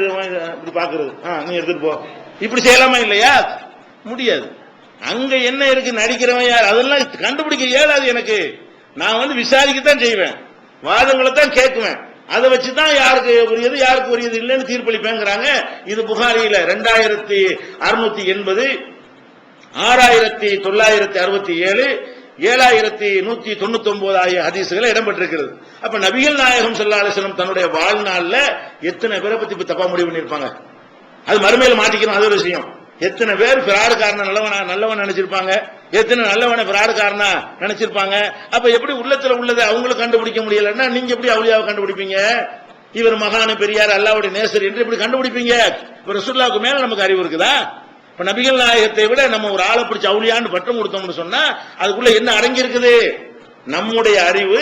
இப்படி பாக்குறது, நீ எடுத்துட்டு போ, இப்படி செய்யலாமா இல்லையா? முடியாது. அங்க என்ன இருக்கு, நடிக்கிறவன் யார், அதெல்லாம் கண்டுபிடிக்க இயலாது எனக்கு. நான் வந்து விசாரிக்கத்தான் செய்வேன், வாதங்களை தான் கேட்குவேன், அதை வச்சுதான் யாருக்கு உரியது யாருக்கு உரியது இல்லைன்னு தீர்ப்பளிப்பேங்கிறாங்க. இது புகாரியில 2680, 6967, 7199 ஆகிய ஹதீசுகளை இடம்பெற்றிருக்கிறது. அப்ப நபிகள் நாயகம் ஸல்லல்லாஹு அலைஹி வஸல்லம் தன்னுடைய வாழ்நாள்ல எத்தனை பேரை பத்தி தப்பா முடிவு பண்ணிருப்பாங்க? அது மறுமையில மாட்டிக்கணும், அது ஒரு விஷயம். எத்தனை பேர் பிராடுக்காரன நல்லவன் நினைச்சிருப்பாங்க, எத்தனை நல்லவனை பிராடுக்காரனா நினைச்சிருப்பாங்க. அப்ப எப்படி உள்ளத்துல உள்ளதை அவங்களுக்கு கண்டுபிடிக்க முடியலன்னா நீங்க எப்படி அவுலியாவை கண்டுபிடிப்பீங்க? இவர் மகான பெரியார் அல்லாஹ்வுடைய நேசர் என்று எப்படி கண்டுபிடிப்பீங்க? இப்ப ரசூலுல்லாஹ்வுக்கு மேல நமக்கு அறிவு இருக்குதா? இப்ப நபிகள் நாயகத்தை விட நம்ம ஒரு ஆளை பிடிச்ச அவுலியான்னு பட்டம் கொடுத்தோம்னு சொன்னா அதுக்குள்ள என்ன அடங்கி இருக்குது? நம்முடைய அறிவு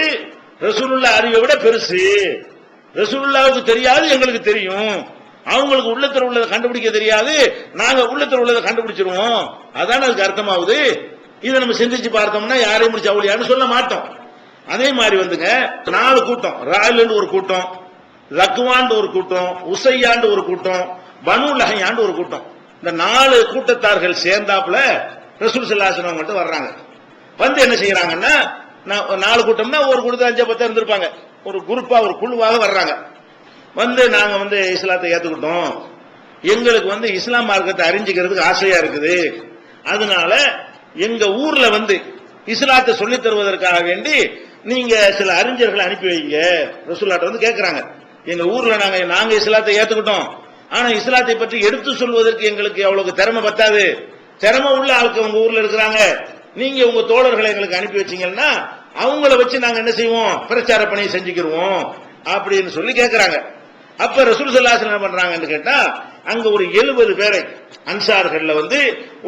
ரசூலுல்லாஹ் அறிவை விட பெருசு. ரசூலுல்லாஹ்வுக்கு தெரியாது, எங்களுக்கு தெரியும். அவங்களுக்கு உள்ளத்துல உள்ளதை கண்டுபிடிக்க தெரியாது, நாங்க உள்ளத்துல உள்ளதை கண்டுபிடிச்சிருவோம். அதான் அதுக்கு அர்த்தமாகுது. இதை நம்ம சிந்திச்சு பார்த்தோம்னா யாரையும் முடிச்சு அவுலியான்னு சொல்ல மாட்டோம். அதே மாதிரி வந்துங்க 4 கூட்டம், ராயிலு ஒரு கூட்டம், லக்வான் ஒரு கூட்டம், உசையாண்டு ஒரு கூட்டம், பனு லஹயாண்டு ஒரு கூட்டம். இந்த 4 கூட்டத்தார்கள் சேர்ந்தாப்புல ரசூல் ஸல்லல்லாஹு அலைஹி வஸல்லம் மட்டும் வர்றாங்க. வந்து என்ன செய்யறாங்கன்னா, 4 கூட்டம்னா ஒரு கூட்டத்தில் 5-10 இருந்திருப்பாங்க, ஒரு குரூப்பா ஒரு குழுவாக வர்றாங்க. வந்து நாங்க வந்து இஸ்லாத்தை ஏத்துக்கிட்டோம், எங்களுக்கு வந்து இஸ்லாம் மார்க்கத்தை அறிஞ்சிக்கிறதுக்கு ஆசையா இருக்குது, அதனால எங்க ஊர்ல வந்து இஸ்லாத்தை சொல்லி தருவதற்காக வேண்டி நீங்க சில அறிஞர்களை அனுப்பி வைங்க. ரசூலுல்லாஹ் வந்து கேட்கிறாங்க, எங்க ஊர்ல நாங்க இஸ்லாத்தை ஏத்துக்கிட்டோம், ஆனா இஸ்லாத்தை பற்றி எடுத்து சொல்வதற்கு எங்களுக்கு அவ்வளவு திறமை பத்தாது, திறமை உள்ள ஆளுக்கு உங்க ஊர்ல இருக்கிறாங்க, நீங்க உங்க தோழர்களை எங்களுக்கு அனுப்பி வச்சீங்கன்னா அவங்கள வச்சு நாங்க என்ன செய்வோம், பிரச்சார பணியை செஞ்சுக்கிடுவோம் அப்படின்னு சொல்லி கேட்கிறாங்க. அப்ப ரசூல் ஸல்லல்லாஹு அலைஹி வஸல்லம் என்ன பண்றாங்கன்னு கேட்டா, அங்க ஒரு 70 பேரை அன்சார்கள்ல வந்து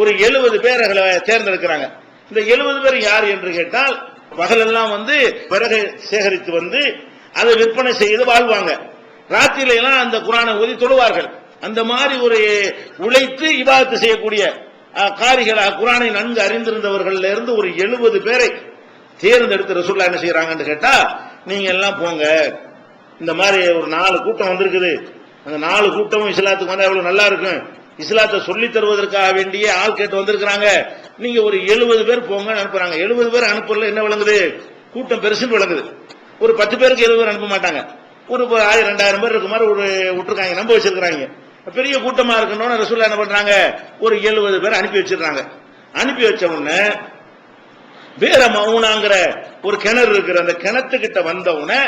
ஒரு 70 பேர்களை தேர்ந்தெடுக்கிறாங்க. இந்த 70 பேர் யார் என்று கேட்டால், பகலெல்லாம் வந்து பிறகு சேகரித்து வந்து அதை விற்பனை செய்து வாழ்வாங்க, ராத்திரில எல்லாம் அந்த குர்ஆனை ஓதி தொழுவார்கள். அந்த மாதிரி ஒரு உழைத்து இபாதத்து செய்யக்கூடிய காரிகளாக குர்ஆனை நன்கு அறிந்திருந்தவர்கள் இருந்து ஒரு 70 பேரை தேர்ந்தெடுத்து ரசூலுல்லாஹ் என்ன செய்யறாங்கன்னு கேட்டா, நீங்க எல்லாம் போங்க, இந்த மாதிரி ஒரு 4 கூட்டம் வந்திருக்குது, அந்த 4 கூட்டமும் இஸ்லாத்துக்கு வந்தா எவ்வளவு நல்லா இருக்கும், இஸ்லாத்தை சொல்லி தருவதற்காக வேண்டிய ஆள் கேட்டு வந்திருக்கிறாங்க, நீங்க ஒரு 70 பேர் போங்க அனுப்புறாங்க. 70 பேர் அனுப்புறதுல என்ன விளங்குது? கூட்டம் பெருசுன்னு விளங்குது. ஒரு 10 பேருக்கு 70 பேர் அனுப்ப மாட்டாங்க, ஒரு 1000-2000 பேர் இருக்க மாதிரி ஒரு விட்டுருக்காங்க, நம்ப வச்சிருக்காங்க. பெரிய கூட்டமா இருக்கணும்னு ரசூலுல்லாஹ் என்ன பண்றாங்க, ஒரு 70 பேர் அனுப்பி வச்சிருக்காங்க. அனுப்பி வச்ச உடனே வேற மவுனாங்கிற ஒரு கிணறு இருக்கிற அந்த கிணத்துக்கிட்ட வந்த உடனே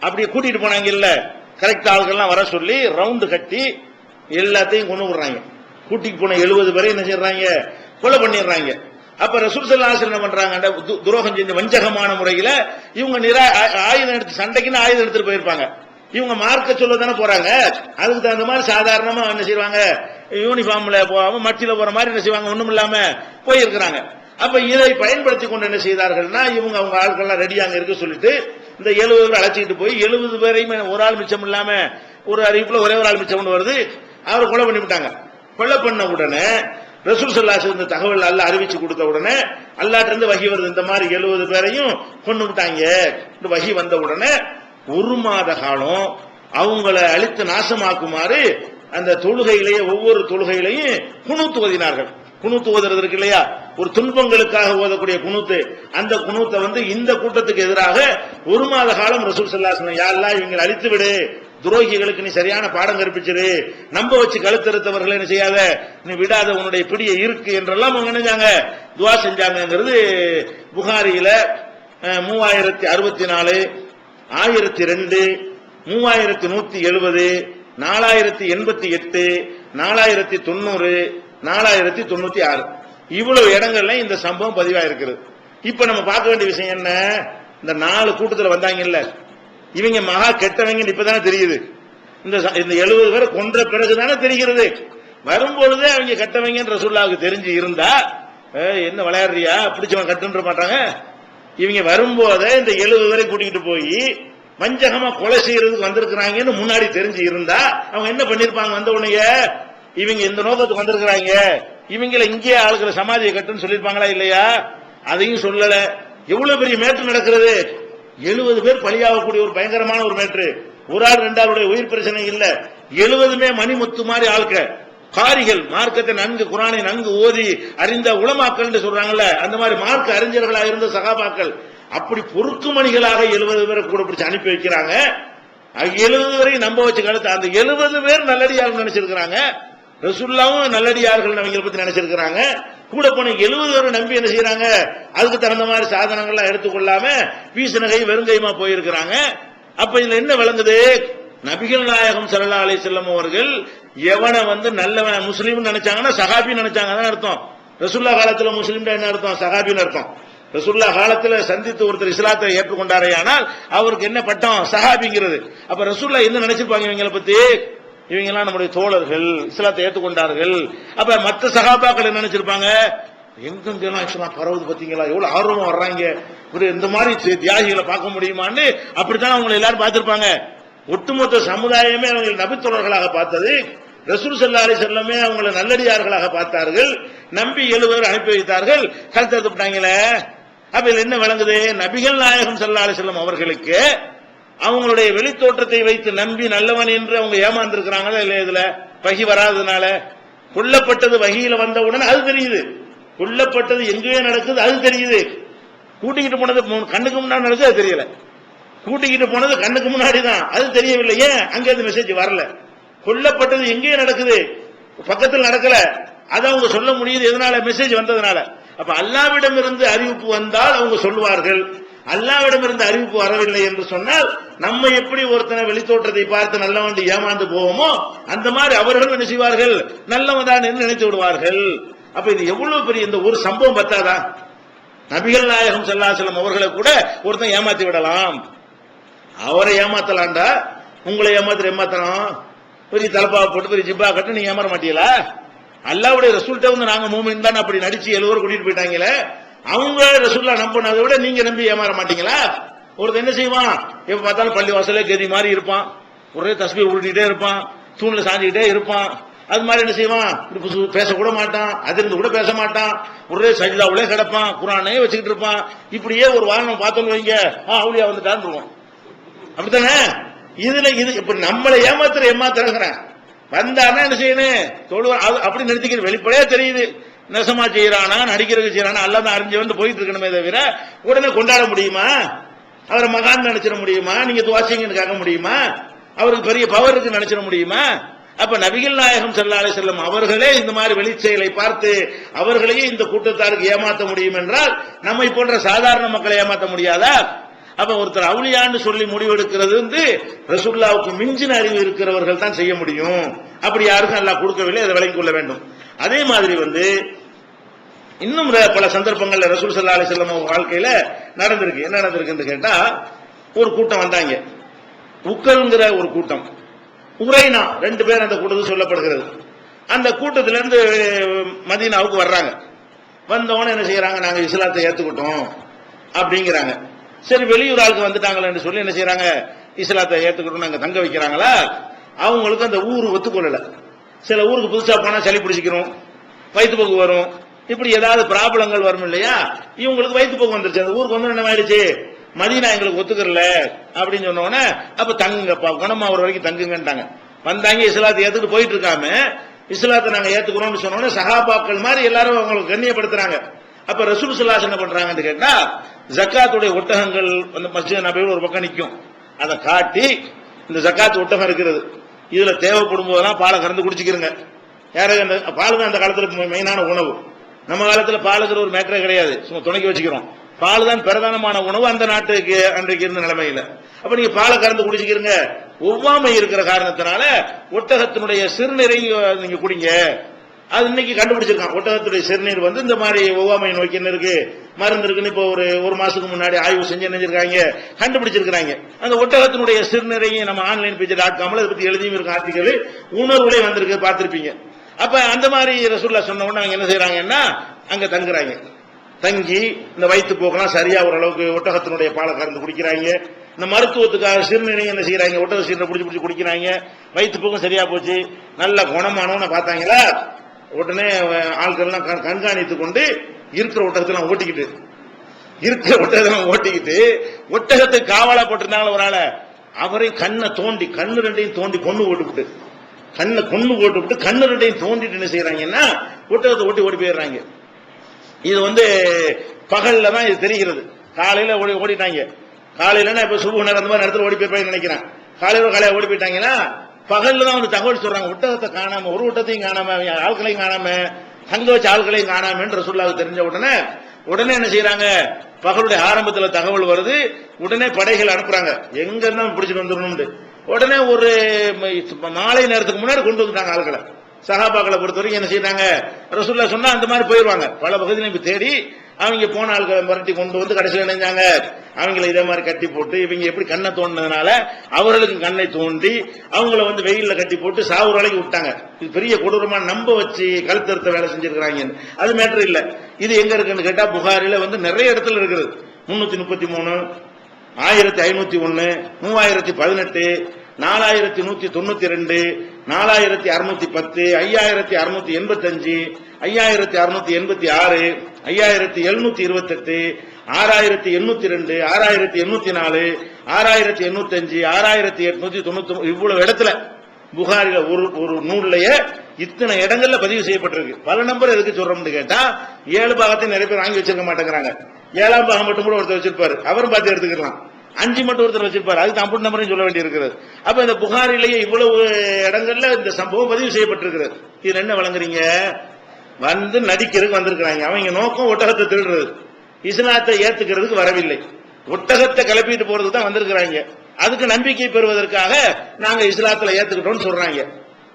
அப்படியே கூட்டிட்டு போனாங்க. இல்ல கரெக்ட் ஆளுகள்லாம் வர சொல்லி ரவுண்டு கட்டி எல்லாத்தையும் கொண்டு விடுறாங்க. கூட்டிட்டு போன 70 பேரை என்ன செய்யறாங்க, கொலை பண்ணிடுறாங்க. அப்ப ரசூல் ஸல்லல்லாஹு அலைஹி வஸல்லம் என்ன பண்றாங்க, துரோகம் செஞ்ச வஞ்சகமான முறையில இவங்க ஆயுதம் எடுத்து சண்டைக்குன்னு ஆயுதம் எடுத்துட்டு போயிருப்பாங்க. இவங்க மார்க்க சொல்ல தானே போறாங்க, அதுக்கு தகுந்த மாதிரி சாதாரணமா என்ன செய்வாங்க, யூனிஃபார்ம்ல போகாம மட்டில போற மாதிரி என்ன செய்வாங்க, ஒண்ணும் இல்லாம போயிருக்கிறாங்க. அப்ப இதை பயன்படுத்தி கொண்டு என்ன செய்தார்கள்னா, இவங்க அவங்க ஆட்கள்லாம் ரெடியாங்க இருக்க சொல்லிட்டு இந்த 70 பேர் அழைச்சிட்டு போய் 70 பேரையும் ஒரு ஆள் மிச்சம் இல்லாம ஒரு அறிவிப்புல ஒரே ஒரு ஆள் மிச்சம் வருது, அவரை கொலை பண்ணி விட்டாங்க. கொலை பண்ண உடனே ரசூல் ஸல்லல்லாஹு அலைஹி வஸல்லம் இந்த தகவல் அல்லாஹ் அறிவிச்சு கொடுத்த உடனே அல்லாஹ்ட்ட இருந்து வஹி வருது, இந்த மாதிரி 70 பேரையும் கொன்னுட்டாங்க. இந்த வஹி வந்த உடனே 1 மாத காலம் அவங்கள அழித்து நாசமாக்குமாறு அந்த தொழுகையிலேயே ஒவ்வொரு தொழுகையிலையும் குனூத் ஓதினார்கள். குனூத் ஓதுறது இருக்கு இல்லையா, ஒரு துன்பங்களுக்காக ஓதக்கூடிய குனூத்து, அந்த குனூத்தை இந்த கூட்டத்துக்கு எதிராக 1 மாத காலம் ரசூல் ஸல்லல்லாஹு அலைஹி வஸல்லம் யா அல்லாஹ் இவங்களை அழித்து விடு, துரோகிகளுக்கு நீ சரியான பாடம் கற்பிச்சிரு, நம்ப வச்சு கழுத்தறுத்தவர்களை என்ன செய்யாத, நீ விடாத, உன்னுடைய பிடிய இருக்கு என்றெல்லாம் அவங்க நினைச்சாங்க, துவா செஞ்சாங்கிறது புகாரியில 3064, 1002, 3170, 4088, 4090, 4096 இவ்வளவு இடங்கள்ல இந்த சம்பவம் பதிவாயிருக்கிறது. இப்ப நம்ம பார்க்க வேண்டிய விஷயம் என்ன, இந்த 4 கூட்டத்தில் வந்தாங்கல்ல, இவங்க மகா கெட்டவங்க இப்பதானே தெரியுது. இந்த 70 பேரை கொன்ற பிறகுதானே தெரிகிறது. வரும்பொழுதே அவங்க கெட்டவங்க ரசூலுல்லாஹ்வுக்கு தெரிஞ்சு இருந்தா என்ன விளையாடுறியா பிடிச்சவன் கட்டுன்ற மாட்டாங்க. இவங்க வரும்போதே இந்த 70 பேரை கூட்டிகிட்டு போய் வஞ்சகமா கொலை செய்யறதுக்கு வந்திருக்கிறாங்கன்னு முன்னாடி தெரிஞ்சு இருந்தா அவங்க என்ன பண்ணிருப்பாங்க, வந்த உடனே இவங்க இந்த நோக்கத்துக்கு வந்திருக்கிறாங்க, இவங்களை இங்கே ஆளுக்கிற சமாதியை கட்டுன்னு சொல்லிருப்பாங்களா இல்லையா? அதையும் சொல்லல. எவ்வளவு பெரிய மேற்று நடக்கிறது, 70 பேர் பலியாகக்கூடிய ஒரு பயங்கரமான ஒரு மேற்று. ஒரு ஆள் 2 ஆளுடைய உயிர் பிரச்சனை இல்ல, 70மே மணிமுத்து மாதிரி ஆட்க காரிகள், மார்க்கத்தை நன்கு குர்ஆனை நன்கு ஓதி அறிந்த உலமாக்கள் சொல்றாங்கல்ல, அந்த மாதிரி மார்க்க அறிஞர்களாக இருந்த சகாபாக்கள், அப்படி பொறுக்குமணிகளாக 70 பேரை கூட பிடிச்சு அனுப்பி வைக்கிறாங்க. 70 பேரை நம்ப வச்சு கழுத்து அந்த 70 பேர் நல்லடியார்கள் நினைச்சிருக்கிறாங்க. ரசூலுல்லாஹ்வும் நல்லடியார்கள் அவங்களை பத்தி நினைச்சிருக்கிறாங்க. கூட போன 70 பேரை நம்பி என்ன செய்யறாங்க, அதுக்கு தகுந்த மாதிரி சாதனங்கள்லாம் எடுத்துக்கொள்ளாம வீசுநகை வெறுங்கைமா போயிருக்கிறாங்க. அப்ப இதுல என்ன விளங்குது, நபிகள் நாயகம் ஸல்லல்லாஹு அலைஹி வஸல்லம் அவர்கள் எவனை நல்லவன் முஸ்லீம் நினைச்சாங்கன்னா சஹாபி நினைச்சாங்க அர்த்தம். ரசூலுல்லாஹ் காலத்துல முஸ்லீம் என்ன அர்த்தம், சஹாபின்னு அர்த்தம். ரசூலுல்லாஹ் காலத்துல சந்தித்து ஒருத்தர் இஸ்லாத்தை ஏற்றுக்கொண்டாரே ஆனால் அவருக்கு என்ன பட்டம், சஹாபிங்கிறது. அப்ப ரசூலுல்லாஹ் என்ன நினைச்சிருப்பாங்க இவங்களை பத்தி, இவங்க எல்லாம் நம்முடைய தோழர்கள், இஸ்லாத்தை ஏற்றுக்கொண்டார்கள். அப்ப மற்ற சஹாபாக்கள் என்ன நினைச்சிருப்பாங்க, எங்கெங்கெல்லாம் இஸ்லாம் பரவுது பாத்தீங்களா, எவ்வளவு ஆர்வமா வர்றாங்க, ஒரு இந்த மாதிரி தியாகிகளை பார்க்க முடியுமான்னு அப்படித்தான் அவங்க எல்லாரும் பார்த்திருப்பாங்க. ஒட்டுமொத்த சமுதாயமே அவங்க நபித்தோழர்களாக பார்த்தது. ரசூல் ஸல்லல்லாஹு அலைஹி வஸல்லம் அவங்களை நல்லடியார்களாக பார்த்தார்கள், நம்பி 70 பேர் அனுப்பி வைத்தார்கள், கழுத்தறுத்துட்டாங்களே. அப்ப இதுல என்ன விளங்குது, நபிகள் நாயகம் ஸல்லல்லாஹு அலைஹி வஸல்லம் அவர்களுக்கு அவங்களுடைய வெளித்தோற்றத்தை வைத்து நம்பி நல்லவன் என்று அவங்க ஏமாந்திருக்கிறாங்களா இல்ல, இதுல வஹி வராததுனால. கொல்லப்பட்டது வஹியில வந்தவுடன் அது தெரியுது, கொல்லப்பட்டது எங்கேயே நடக்குது அது தெரியுது, கூட்டிக்கிட்டு போனது கண்ணுக்கு முன்னாடி நடக்குது அது தெரியல, கூட்டிக்கிட்டு போனது கண்ணுக்கு முன்னாடி தான் அது தெரியவில்லை. ஏன் அங்கே அந்த மெசேஜ் வரல, கொல்லப்பட்டது எங்கேயே நடக்குது பக்கத்தில் நடக்கல, அதை அவங்க சொல்ல முடியுது, எதனால, மெசேஜ் வந்ததுனால. அப்ப அல்லாஹ்விடம் இருந்து அறிவிப்பு வந்தால் அவங்க சொல்லுவார்கள், அல்லாஹ்விடம் இருந்து அறிவிப்பு வரவில்லை என்று சொன்னால் நம்ம எப்படி ஒருத்தனை வெளித்தோற்றத்தை பார்த்து நல்லவன் ஏமாந்து போவோமோ அந்த மாதிரி அவர்களும் என்ன செய்வார்கள், நல்லவன் தான் என்று நினைத்து விடுவார்கள். அப்ப இது எவ்வளவு பெரிய இந்த ஒரு சம்பவம் பத்தாதா, நபிகள் நாயகம் ஸல்லல்லாஹு அலைஹி வஸல்லம் அவர்களை கூட ஒருத்தன் ஏமாத்தி விடலாம், அவரை ஏமாத்தலாண்டா, உங்களை ஏமாத்தலாம், பெரிய தலப்பா போட்டு பெரிய ஜிப்பா கட்டு நீங்க ஏமாற மாட்டீங்களா? அல்லாஹ்வுடைய ரசூல்கிட்ட நாங்க மூமின் தான் அப்படி நடிச்சு 70 பேர் கூட்டிட்டு போயிட்டாங்களே, அவங்க ரசூலுல்லாஹ் நம்பினதை விட நீங்க நம்பி ஏமாற மாட்டீங்களா? ஒருத்தர் என்ன செய்வான், எப்ப பார்த்தாலும் பள்ளி வாசலே கதி மாதிரி இருப்பான், ஒரே தஸ்பீஹ் உருட்டிட்டே இருப்பான், தூண்ல சாஞ்சிக்கிட்டே இருப்பான், அது மாதிரி என்ன செய்வான், பேசக்கூட மாட்டான், அதிர்ந்து கூட பேச மாட்டான், ஒரே சஜிதாவுலே கிடப்பான், குர்ஆனே வச்சுக்கிட்டு இருப்பான். இப்படியே ஒரு வாரம் பார்த்தோன்னு வைங்க, அவுலியா வந்துட்டான்னு இருவோம், அப்படித்தானே? இதுல இது இப்ப நம்மளை ஏமாத்துறேங்கிறேன் வந்தானா என்ன செய்யணும், அப்படி நிறுத்திக்கிற வெளிப்படையா தெரியுது, நெசமா செய்யறானா நடிக்கிறதுக்கு செய்யறானா அல்ல தான் அறிஞ்சு வந்து போயிட்டு இருக்கணுமே தவிர உடனே கொண்டாட முடியுமா, அவரை மகான் நினைச்சிட முடியுமா, நீங்க துவாசிங்கன்னு கேட்க முடியுமா, அவருக்கு பெரிய பவர் இருக்கு நினைச்சிட முடியுமா? அப்ப நபிகள் நாயகம் ஸல்லல்லாஹு அலைஹி வஸல்லம் அவர்களே இந்த மாதிரி வெளிச்செயலை பார்த்து அவர்களையே இந்த கூட்டத்தாருக்கு ஏமாற்ற முடியும் என்றால் நம்மை போன்ற சாதாரண மக்களை ஏமாற்ற முடியாதா? அப்ப ஒருத்தர் அவுலியான்னு சொல்லி முடிவெடுக்கிறது ரசூலுல்லாஹ்வுக்கு மிஞ்சின அறிவு இருக்கிறவர்கள் தான் செய்ய முடியும். அப்படி யாருக்கும் அல்லாஹ் கொடுக்கவில்லை, அதை விளங்கிக் கொள்ள வேண்டும். அதே மாதிரி இன்னும் பல சந்தர்ப்பங்கள்ல ரசூல் ஸல்லல்லாஹு அலைஹி வஸல்லம் வாழ்க்கையில நடந்திருக்கு. என்ன நடந்திருக்குன்னு கேட்டா, ஒரு கூட்டம் வந்தாங்க, உக்கல்ங்கிற ஒரு கூட்டம், உரைனா 2 பேர் அந்த கூட்டத்தில் சொல்லப்படுகிறது. அந்த கூட்டத்திலிருந்து மதீனாவுக்கு வர்றாங்க. வந்தவன என்ன செய்யறாங்க, நாங்க இஸ்லாத்தை ஏத்துக்கிட்டோம் அப்படிங்கிறாங்க. சரி, வெளியூர் ஆளுக்கு வந்துட்டாங்களேன்னு சொல்லி என்ன செய்யறாங்க, இஸ்லாத்தை ஏத்துக்கிட்டோம் நாங்க தங்க வைக்கிறாங்களா, அவங்களுக்கு அந்த ஊர் ஒத்துக்கொள்ளல. சில ஊருக்கு புதுசா போனா சளி பிடிச்சிக்கிறோம், வயிற்றுப்போக்கு வரும், இப்படி ஏதாவது ப்ராப்ளங்கள் வரும் இல்லையா. இவங்களுக்கு வயிற்றுப்போக்கு வந்துருச்சு, அந்த ஊருக்கு வந்து என்ன ஆயிடுச்சு, மதீனா எங்களுக்கு ஒத்துக்கறல அப்படின்னு சொன்ன உடனே அப்ப தங்குங்கப்பா, குணமாவர வரைக்கும் தங்குங்கன்ட்டாங்க. வந்தாங்க, இஸ்லாத்தை ஏத்துட்டு போயிட்டு இருக்காம இஸ்லாத்தை நாங்க ஏத்துக்கிறோம்னு சொன்ன உடனே சஹாபாக்கள் மாதிரி எல்லாரும் அவங்களுக்கு கண்ணியப்படுத்துறாங்க. அப்ப ரசூல் ஸல்லல்லாஹு அலைஹி என்ன பண்றாங்கன்னு கேட்டா, ஜக்காத்துடைய ஒட்டகங்கள் அந்த மஸ்ஜித் நபவில ஒரு பக்கம் நிக்கும், அதை காட்டி இந்த ஜக்காத் ஒட்டகம் இருக்கிறது, இதுல தேவைப்படும் போதெல்லாம் பாலை கறந்து குடிச்சுக்கிறங்க. யாரும் பால் தான் அந்த காலத்துல மெயினான உணவு. நம்ம காலத்துல பாலுங்கிற ஒரு மேட்டரே கிடையாது, சும்மா துணைக்கி வச்சுக்கிறோம். பால் தான் பிரதானமான உணவு அந்த நாட்டுக்கு அன்றைக்கு இருந்த நிலைமையில. அப்ப நீங்க பாலை கறந்து குடிச்சுக்கிறங்க. ஒவ்வாமை இருக்கிற காரணத்தினால ஒட்டகத்தினுடைய சிறுநீரை நீங்க குடிங்க. அது இன்னைக்கு கண்டுபிடிச்சிருக்கான். ஒட்டகத்துடைய சிறுநீர் வந்து இந்த மாதிரி ஒவ்வாமை நோக்கி என்ன இருக்கு, மருந்து இருக்குன்னு இப்போ ஒரு மாசத்துக்கு முன்னாடி ஆய்வு செஞ்சு நினைச்சிருக்காங்க, கண்டுபிடிச்சிருக்காங்க. அந்த ஒட்டகத்தினுடைய சிறுநீரையும் நம்ம ஆன்லைன் பேஜ்.com அதை பத்தி எழுதியும் இருக்க ஆர்டிக்கல் உணர்வுலே வந்திருக்கு, பார்த்திருப்பீங்க. அப்ப அந்த மாதிரி ரசூலுல்லாஹ் சொன்ன உடனே அவங்க என்ன செய்யறாங்கன்னா அங்க தங்குறாங்க. தங்கி இந்த வயிற்று போக்கெல்லாம் சரியா ஓரளவுக்கு ஒட்டகத்தினுடைய பாலை கறந்து குடிக்கிறாங்க. இந்த மருத்துவத்துக்காக சிறுநீரையும் என்ன செய்யறாங்க, ஒட்டக சீரை பிடிச்சி குடிக்கிறாங்க. வயிற்று போக்கும் சரியா போச்சு, நல்ல குணமானவன்னு பார்த்தாங்களா, உடனே ஆட்கள்லாம் கண்காணித்துக் கொண்டு இருக்கிற ஒட்டகத்தெல்லாம் ஓட்டிக்கிட்டு ஒட்டகத்துக்கு காவலா போட்டிருந்தாங்களா ஒரு ஆளை, அவரை கண்ணு ரெண்டையும் தோண்டி கண்ணு போட்டுவிட்டு கண்ணு ரெண்டையும் தோண்டிட்டு என்ன செய்யறாங்கன்னா ஒட்டகத்தை ஓட்டி போயிடுறாங்க. இது வந்து பகல்ல தான் இது தெரிகிறது. காலையில ஓடிட்டாங்க. காலையில இப்ப சுப நேரம் அந்த மாதிரி நேரத்தில் ஓடி போய் நினைக்கிறேன். காலையில ஓடி போயிட்டாங்கன்னா பகல்ல தான் வந்து தகவல் சொல்றாங்க, ஒட்டகத்தை காணாம, ஒரு ஒட்டத்தையும் காணாம, ஆட்களையும் காணாம, தங்க வச்ச ஆட்களையும் காணாம ரசூலுல்லாஹ்வுக்கு தெரிஞ்ச உடனே என்ன செய்யறாங்க, பகலுடைய ஆரம்பத்தில் தகவல் வருது, உடனே படைகள் அனுப்புறாங்க, எங்க இருந்தா பிடிச்சிட்டு வந்துடணும். உடனே ஒரு மாலை நேரத்துக்கு முன்னாடி கொண்டு வந்துட்டாங்க ஆட்களை. சஹாபாக்களை பொறுத்தவரைக்கும் என்ன செய்யறாங்க, ரசூலுல்லாஹ் சொன்னா அந்த மாதிரி போயிருவாங்க. பல பகுதியிலும் தேடி அவங்க போன ஆட்களை மிரட்டி கொண்டு வந்து கடைசியில் நினைஞ்சாங்க அவங்களை இதே மாதிரி கட்டி போட்டு, இவங்க எப்படி கண்ணை தோண்டினதுனால அவர்களுக்கு கண்ணை தோண்டி அவங்கள வந்து வெயில்ல கட்டி போட்டு சாவு வேலைக்கு விட்டாங்க. இது பெரிய கொடூரமா நம்ப வச்சு கழுத்தறுத்த வேலை செஞ்சிருக்கிறாங்க. அது மேட்டர் இல்ல. இது எங்க இருக்குன்னு கேட்டா புகாரில வந்து நிறைய இடத்துல இருக்குது. 333, 1501, 3018, 4192, 4610, 5685, 5686, 5728, 6802, 6804, 6805, 6890, இவ்வளவு இடத்துல புகாரில ஒரு நூல்லையே இத்தனை இடங்கள்ல பதிவு செய்யப்பட்டிருக்கு. பல நம்பர் எதுக்கு சொல்றோம்னு கேட்டா, 7 பாகத்தை நிறைய பேர் வாங்கி வச்சிருக்க மாட்டேங்கிறாங்க. 7ஆம் பாகம் மட்டும் கூட ஒருத்தர் வச்சிருப்பாரு, அவரும் பார்த்து எடுத்துக்கலாம். 5 மட்டும் ஒருத்தர் வச்சிருப்பாரு, அதுக்கு அம்புட் நம்பரையும் சொல்ல வேண்டி இருக்கிறது. அப்ப இந்த புகாரிலேயே இவ்வளவு இடங்கள்ல இந்த சம்பவம் பதிவு செய்யப்பட்டிருக்கிறது. இதுல என்ன வழங்குறீங்க, வந்து நடிக்கிறதுக்கு வந்திருக்கிறாங்க. அவங்க நோக்கம் ஒட்டகத்தை திருடுறது, இஸ்லாத்தை ஏத்துக்கிறதுக்கு வரவில்லை. ஒட்டகத்தை கிளப்பிட்டு போறதுக்கு தான் வந்திருக்கிறாங்க. அதுக்கு நம்பிக்கை பெறுவதற்காக நாங்க இஸ்லாத்துல ஏத்துக்கிட்டோம்னு சொல்றாங்க.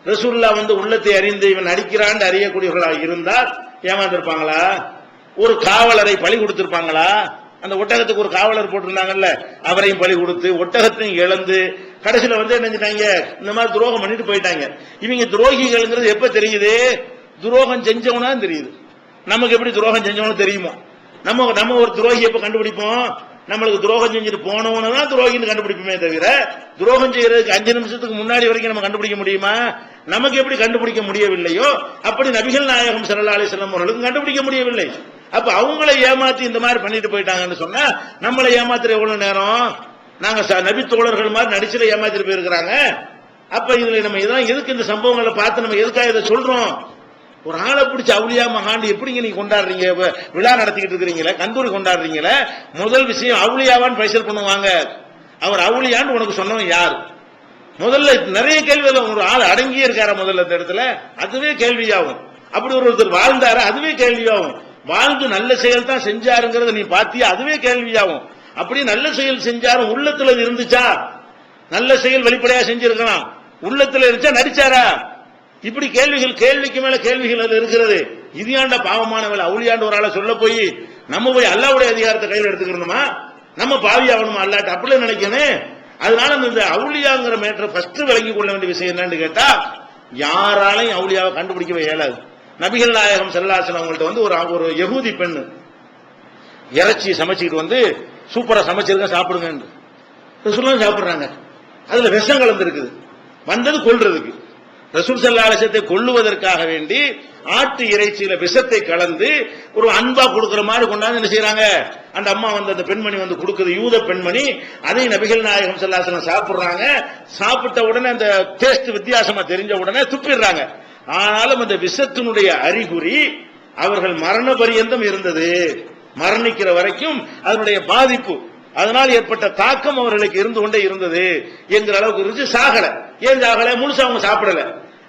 ரசூலுல்லாஹ் வந்து உள்ளத்தை அறிந்து இவன் நடிக்கிறான்னு அறியக்கூடியவர்களாக இருந்தால் ஏமாந்திருப்பாங்களா? ஒரு காவலரை பலி கொடுத்திருப்பாங்களா? அந்த ஒட்டகத்துக்கு ஒரு காவலர் போட்டிருந்தாங்கல்ல, அவரையும் பலி கொடுத்து ஒட்டகத்தையும் இழந்து கடைசியில வந்து என்ன செஞ்சாங்க, இந்த மாதிரி துரோகம் பண்ணிட்டு போயிட்டாங்க. இவங்க துரோகிகள்ங்கிறது எப்ப தெரியுது, துரோகம் செஞ்சவனா தெரியுது. நமக்கு எப்படி துரோகம் செஞ்சவனு தெரியுமோ, நம்ம ஒரு துரோகி எப்ப கண்டுபிடிப்போம், நம்மளுக்கு துரோகம் செஞ்சுட்டு போனவனதான் துரோகின்னு கண்டுபிடிப்போமே தவிர, துரோகம் செய்யறதுக்கு 5 நிமிஷத்துக்கு முன்னாடி வரைக்கும் நம்ம கண்டுபிடிக்க முடியுமா? நமக்கு எப்படி கண்டுபிடிக்க முடியவில்லையோ அப்படி நபிகள் நாயகம் ஸல்லல்லாஹு அலைஹி வஸல்லம் அவர்களுக்கு கண்டுபிடிக்க முடியவில்லை. அப்ப அவங்களை ஏமாத்தி இந்த மாதிரி பண்ணிட்டு போயிட்டாங்கன்னு சொன்னா நம்மளை ஏமாத்துற எவ்வளவு நேரம், நாங்க நபி தோழர்கள் மாதிரி நடிச்சுல ஏமாத்திட்டு போயிருக்கிறாங்க. அப்ப இதுல நம்ம இதான் எதுக்கு இந்த சம்பவங்களை பார்த்து நம்ம எதுக்காக இதை சொல்றோம்? ஒரு ஆளை பிடிச்ச அவுலியா மகாண்டி எப்படிங்க நீங்க கொண்டாடுறீங்க, விழா நடத்திக்கிட்டு இருக்கிறீங்களே, கந்தூரி கொண்டாடுறீங்களே, முதல் விஷயம் அவுலியாவான்னு பைசல் பண்ணுவாங்க. அவர் அவுலியான்னு உனக்கு சொன்னவன் யார்? முதல்ல நிறைய கேள்விகள். ஒரு ஆள் அடங்கியே இருக்காரா முதல்ல இந்த இடத்துல, அதுவே கேள்வியாகும். அப்படி ஒருத்தர் வாழ்ந்தாரா, அதுவே கேள்வியாகும். வாழ்ந்து நல்ல செயல் தான் செஞ்சாருங்கிறத நீ பாத்தியா, அதுவே கேள்வியாகும். அப்படி நல்ல செயல் செஞ்சாரும் உள்ளத்துல இருந்துச்சா, நல்ல செயல் வெளிப்படையா செஞ்சிருக்கலாம், உள்ளத்துல இருந்துச்சா நடிச்சாரா, இப்படி கேள்விக்கு மேல கேள்விகள் அது இருக்கிறது. இது ஏன்டா பாவமான வேலை, அவுலியாண்டு ஒரு ஆளை சொல்ல போய் நம்ம போய் அல்லாஹ்வுடைய அதிகாரத்தை கையில் எடுத்துக்கணுமா, நம்ம பாவி ஆகணுமா அல்லாஹ்ட்ட, அப்படியே நினைக்கணும். அதனால இந்த அவுலியாங்கிற மேட்டரை ஃபர்ஸ்ட் விளங்கி கொள்ள வேண்டிய விஷயம் என்னன்னு கேட்டா, யாராலையும் அவுலியாவை கண்டுபிடிக்கவே இயலாது. நபிகள் நாயகம் ஸல்லல்லாஹு அலைஹி வஸல்லம் அவங்கள்ட்ட வந்து ஒரு யகூதி பெண்ணு இறைச்சி சமைச்சுக்கிட்டு வந்து சூப்பரா சமைச்சிருக்க சாப்பிடுங்க ரசூலுல்லாஹ் சாப்பிடுறாங்க. அதுல விஷம் கலந்து இருக்குது, வந்தது கொல்றதுக்கு. ரசூல் ஸல்லல்லாஹு அலைஹி வஸல்லம் கொல்லுவதற்காக வேண்டி ஆட்டு இறைச்சியில விஷத்தை கலந்து ஒரு அன்பா கொடுக்கிற மாதிரி கொண்டாந்து என்ன செய்யறாங்க, அந்த அம்மா வந்து அந்த பெண்மணி வந்து கொடுக்குது, யூத பெண்மணி. அதை நபிகள் நாயகம் ஸல்லல்லாஹு அலைஹி வஸல்லம் சாப்பிடுறாங்க. சாப்பிட்ட உடனே அந்த டேஸ்ட் வித்தியாசமா தெரிஞ்ச உடனே துப்பிடுறாங்க. ஆனாலும் அந்த விஷத்தினுடைய அறிகுறி அவர்கள் மரண பரியந்தம் இருந்தது. மரணிக்கிற வரைக்கும் அதனுடைய பாதிப்பு, அதனால் ஏற்பட்ட தாக்கம் அவர்களுக்கு இருந்து கொண்டே இருந்தது என்கிற அளவுக்கு இருந்துச்சு. சாகல. ஏன் சாகல? முழுசா அவங்க சாப்பிடல.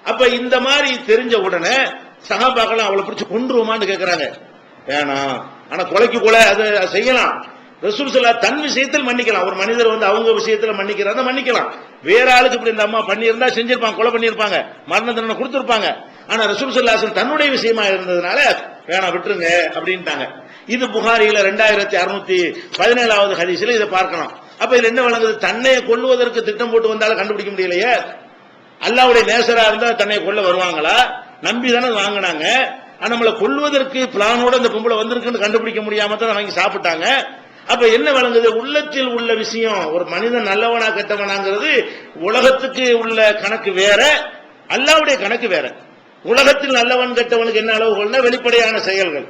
அப்ப இந்த மாதிரி தெரிஞ்ச உடனே சஹாபாக்கள் அவளை பிடிச்சு கொன்றுவோமான்னு கேட்கிறாங்க. வேணாம், ஆனா கொலைக்கு கொலை அதை செய்யலாம். ரசூல் ஸல்லல்லாஹு தன் விஷயத்தில் மன்னிக்கலாம். ஒரு மனிதர் வந்து அவங்க விஷயத்துல மன்னிக்கிறாங்க, மன்னிக்கலாம். வேற ஆளுக்கு இப்படி இந்த அம்மா பண்ணி இருந்தா செஞ்சிருப்பாங்க, கொலை பண்ணிருப்பாங்க, மரண தண்டனை கொடுத்திருப்பாங்க. ஆனா ரசூல் ஸல்லல்லாஹு அலைஹி வஸல்லம் தன்னுடைய விஷயமா இருந்ததுனால வேணாம் விட்டுருங்க அப்படின்ட்டாங்க. இது புகாரியில 2617வது ஹதீஸ்ல இதை பார்க்கலாம். அப்ப இதுல என்ன வழங்குது? தன்னை கொல்லுவதற்கு திட்டம் போட்டு வந்தாலும் கண்டுபிடிக்க முடியலையே. அல்லாஹ்வுடைய நேசரா இருந்தா தன்னை கொல்ல வருவாங்களா? நம்பி தானே வாங்கினாங்க. நம்மளை கொல்லுவதற்கு பிளானோட இந்த பொம்பளை வந்திருக்குன்னு கண்டுபிடிக்க முடியாம தான் வாங்கி சாப்பிட்டாங்க. அப்ப என்ன வழங்குது? உள்ளத்தில் உள்ள விஷயம், ஒரு மனிதன் நல்லவனா கெட்டவனாங்கிறது உலகத்துக்கு உள்ள கணக்கு வேற, அல்லாஹ்வுடைய கணக்கு வேற. உலகத்தில் நல்லவன் கெட்டவனுக்கு என்ன அளவுகள்னா வெளிப்படையான செயல்கள்.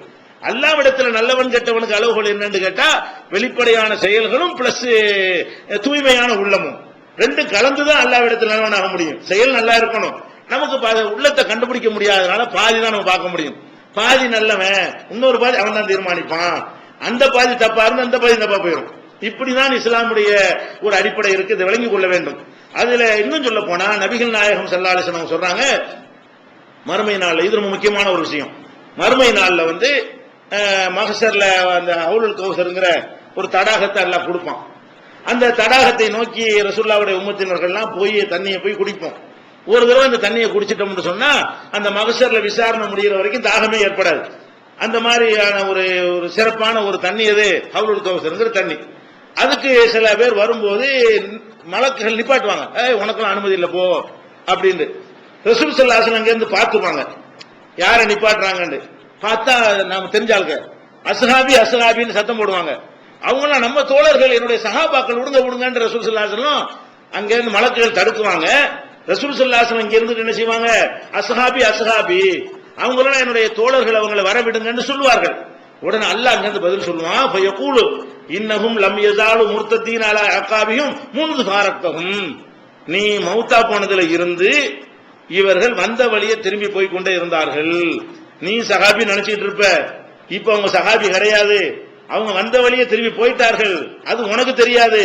அல்லாஹ்விடத்துல நல்லவன் கெட்டவனுக்கு அளவுகள் என்னன்னு கேட்டா வெளிப்படையான செயல்களும் பிளஸ் தூய்மையான உள்ளமும், ரெண்டும் கலந்துதான் அல்லாஹ்விடத்தில் நல்லவன் ஆக முடியும். செயல் நல்லா இருக்கணும். நமக்கு உள்ளத்தை கண்டுபிடிக்க முடியாதனால பாதி தான் நம்ம பார்க்க முடியும். பாதி நல்லவன், இன்னொரு பாதி அவன் தான் தீர்மானிப்பான். அந்த பாதி தப்பா இருந்து அந்த பாதி தப்பா போயிடும். இப்படிதான் இஸ்லாமுடைய ஒரு அடிப்படை இருக்கு. இதை விளங்கிக் கொள்ள வேண்டும். அதுல இன்னும் சொல்ல போனா நபிகள் நாயகம் ஸல்லல்லாஹு அலைஹி வஸல்லம் சொல்றாங்க, மறுமை நாள்ல இது ரொம்ப முக்கியமான ஒரு விஷயம். மறுமை நாள்ல வந்து மஹ்ஷர்ல அந்த ஹவுலுல் கௌசர்ங்கிற ஒரு தடாகத்தை அல்லாஹ் கொடுப்பான். அந்த தடாகத்தை நோக்கி ரசூலுல்லாஹ்வுடைய உம்மத்தினர்கள்லாம் போய் தண்ணியை போய் குடிப்போம். ஒரு தடவை அந்த தண்ணியை குடிச்சிட்டோம்னு சொன்னா அந்த மஹ்ஷர்ல விசாரணை முடிகிற வரைக்கும் தாகமே ஏற்படாது. அந்த மாதிரியான ஒரு சிறப்பான ஒரு தண்ணி அது ஹவுலுல் கௌசர்ங்கிற தண்ணி. அதுக்கு சில பேர் வரும்போது மலக்குகள் நிப்பாட்டுவாங்க, உனக்கெல்லாம் அனுமதி இல்லை போ அப்படின்னு. ரசூல் ஸல்லல்லாஹு அலைஹி வஸல்லம் அங்க இருந்து பார்த்துப்பாங்க யாரை நிப்பாட்டுறாங்கன்னு. பார்த்தா நாம தெரிஞ்சாளுங்க அஸ்ஹாபி அஸ்ஹாபின்னு சத்தம் போடுவாங்க. அவங்களாம் நம்ம தோழர்கள், என்னுடைய சஹாபாக்கள், விடுங்க விடுங்கன்ற ரசூல் ஸல்லல்லாஹு அலைஹி வஸல்லம் அங்க இருந்து மலக்குகள் தடுக்குவாங்க. ரசூல் ஸல்லல்லாஹு அலைஹி வஸல்லம் இங்க இருந்து என்ன செய்வாங்க, அஸ்ஹாபி அஸ்ஹாபி, அவங்களாம் என்னுடைய தோழர்கள், அவங்களை வர விடுங்கன்னு சொல்லுவார்கள். உடனே அல்லாஹ் அங்க இருந்து பதில் சொல்லுவான், ஃபயகூலு இன்னஹும் லம் யஸாலு முர்த்ததீன அலா அகாபிஹும் முன்து ஃபாரக்தஹும், நீ மௌத்தா போனதுல இருந்து இவர்கள் வந்த வழியை திரும்பி போய் கொண்டே இருந்தார்கள். நீ சஹாபி நினைச்சிட்டு இருப்ப, இப்ப அவங்க சஹாபி கிடையாது, அவங்க வந்த வழியை திரும்பி போயிட்டார்கள், அது உனக்கு தெரியாது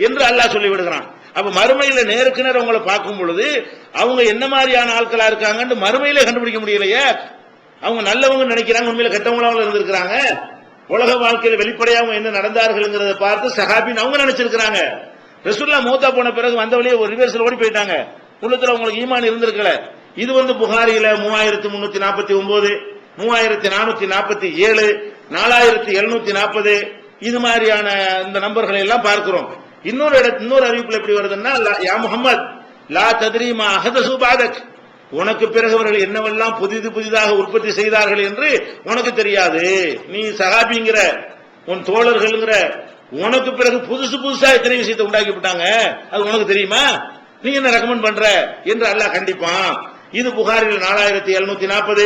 என்று அல்லாஹ் சொல்லி விடுகிறான். அப்ப மறுமையில நேருக்கு நேரம் அவங்களை பார்க்கும் பொழுது அவங்க என்ன மாதிரியான ஆட்களா இருக்காங்கன்னு மறுமையில கண்டுபிடிக்க முடியலையே. அவங்க நல்லவங்க நினைக்கிறாங்க, உண்மையில கெட்டவங்களாக இருந்திருக்கிறாங்க. உலக வாழ்க்கையில் வெளிப்படையாக என்ன நடந்தார்கள்ங்கிறத பார்த்து சஹாபின்னு அவங்க நினைச்சிருக்கிறாங்க. ரசூலுல்லாஹ் மௌத்தா போன பிறகு வந்த வழியே ஒரு ரிவர்ஸ்ல ஓடி போயிட்டாங்க. உள்ளத்துல உங்களுக்கு ஈமான் இருந்திருக்கல. இது வந்து புகாரில 3349, 3447, 4740 இது மாதிரியான இந்த நம்பர்களை எல்லாம் பார்க்கிறோம். இன்னொரு அறிவிப்புல எப்படி வருதுன்னா, யா முஹம்மத் லா தத்ரி மா அஹதஸு பாதக், உனக்கு பிறகு அவர்கள் என்னவெல்லாம் புதிதாக உற்பத்தி செய்தார்கள் என்று உனக்கு தெரியாது. நீ சஹாபிங்கிற உன் தோழர்கள்ங்கிற உனக்கு பிறகு புதுசா எத்தனை விஷயத்தை உண்டாக்கி விட்டாங்க, அது உனக்கு தெரியுமா? நீ என்ன ரெக்கமெண்ட் பண்ற என்று அல்லாஹ் கண்டிப்பான். இது புகாரில் 4740,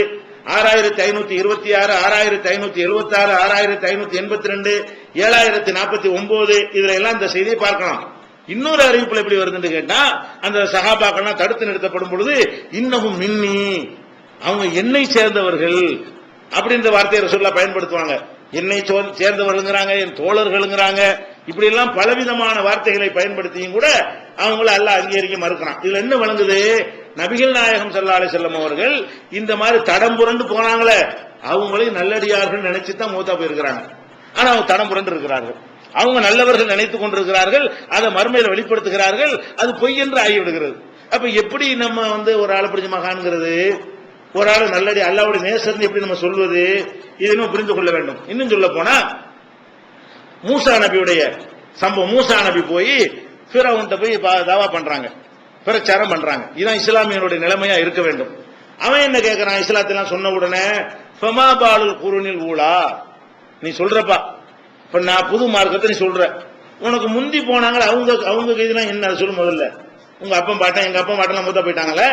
6526, 6576, 6582, 7049 இதுல எல்லாம் இந்த செய்தியை பார்க்கலாம். இன்னொரு அறிவிப்புல எப்படி வருதுன்னு கேட்டா, அந்த சஹாபாக்கள்லாம் தடுத்து நிறுத்தப்படும் பொழுது இன்னமும் மின்னி, அவங்க என்னை சேர்ந்தவர்கள் அப்படின்ற வார்த்தையை ரசூலுல்லாஹ் பயன்படுத்துவாங்க. என்னை சேர்ந்தவர்கள்ங்கிறாங்க, என் தோழர்கள்ங்கிறாங்க, இப்படி எல்லாம் பலவிதமான வார்த்தைகளை பயன்படுத்தியும் கூட அவங்கள அல்லாஹ் அங்கீகரிக்க மறுக்கிறான். இதுல என்ன வழங்குது? நபிகள் நாயகம் ஸல்லல்லாஹு அலைஹி வஸல்லம் அவர்கள் இந்த மாதிரி தடம் புரண்டு போனாங்களே, அவங்களை நல்லடியார்கள் நினைச்சுதான் மூத்தா போயிருக்கிறாங்க. ஆனா அவங்க தடம் புரண்டு இருக்கிறார்கள். அவங்க நல்லவர்கள் நினைத்துக் கொண்டிருக்கிறார்கள், அதை மறுமையில வெளிப்படுத்துகிறார்கள், அது பொய் என்று ஆகிவிடுகிறது. அப்ப எப்படி நம்ம வந்து ஒரு ஆளை பிடிச்ச மகான்கிறது, ஒரு ஆளு நல்லடி அல்லாஹ்வுடைய நேசர்னு எப்படி நம்ம சொல்வது, இது இன்னும் புரிந்து கொள்ள வேண்டும். இன்னும் சொல்ல போனா மூசா நபியுடைய சம்பவம். மூசா நபி போய் ஃபிரௌன்ட்ட போய் தாவா பண்றாங்க, பிரச்சாரம் பண்றாங்க. இதுதான் இஸ்லாமியனுடைய நிலைமையா இருக்க வேண்டும். அவன் என்ன கேட்கிறான், இஸ்லாத்தெல்லாம் சொன்ன உடனே ஃபமா பாலுல் குருனில் ஊலா, நீ சொல்றப்பா, இப்ப நான் புது மார்க்கத்தை நீ சொல்ற, உனக்கு முந்தி போனாங்களே அவங்க இதெல்லாம் என்ன சொல்லு. முதல்ல உங்க அப்பன் பாட்டன் எங்க அப்பன் பாட்டெல்லாம் மூத்தா போயிட்டாங்களே,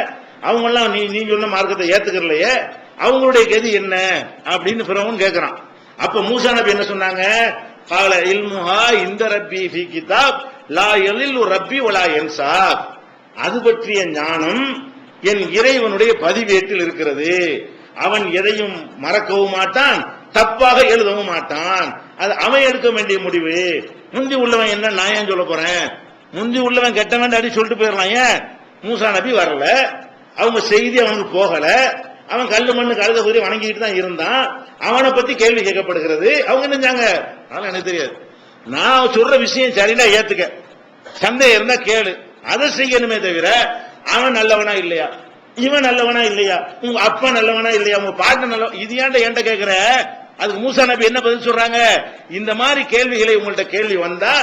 அவங்க எல்லாம் நீ சொன்ன மார்க்கத்தை ஏத்துக்கலையே, அவங்களுடைய கதி என்ன அப்படின்னு ஃபிரௌன் கேட்கிறான். அப்ப மூசா நபி என்ன சொன்னாங்க? கால இல்முஹா இந்த ரப்பி ஃபீ கிதாப் லா யலில்லு ரப்பி வலா யன்சா. அது பற்றிய ஞானம் என் இறைவனுடைய பதிவேட்டில் இருக்கிறது. அவன் எதையும் மறக்கவும் மாட்டான், தப்பாக எழுதவும் மாட்டான். அது அவன் எடுக்க வேண்டிய முடிவு. முந்தி உள்ளவன் என்ன நான் ஏன் சொல்ல போறேன்? முந்தி உள்ளவன் கெட்டவன் அடி சொல்லிட்டு போயிடலாம். ஏன் மூசா நபி வரல, அவங்க செய்தி அவனுக்கு போகல, அவன் கல்லு மண்ணு கழுத கூறி வணங்கிட்டு தான் இருந்தான். அவனை பத்தி கேள்வி கேட்கப்படுகிறது. அவங்க நினைச்சாங்க, அதெல்லாம் எனக்கு தெரியாது, நான் சொல்ற விஷயம் சரினா ஏத்துக்க, சந்தேகம் இருந்தா கேளு, அதை செய்யணுமே தவிர அவன் நல்லவனா இல்லையா, இவன் நல்லவனா இல்லையா, உங்க அப்பா நல்லவனா இல்லையா, உங்க பாட்டு நல்ல, இது ஏன்டா என்கிட்ட கேட்கிற? அதுக்கு மூசா நபி என்ன பதில் சொல்றாங்க? இந்த மாதிரி கேள்விகளை உங்கள்ட்ட கேள்வி வந்தா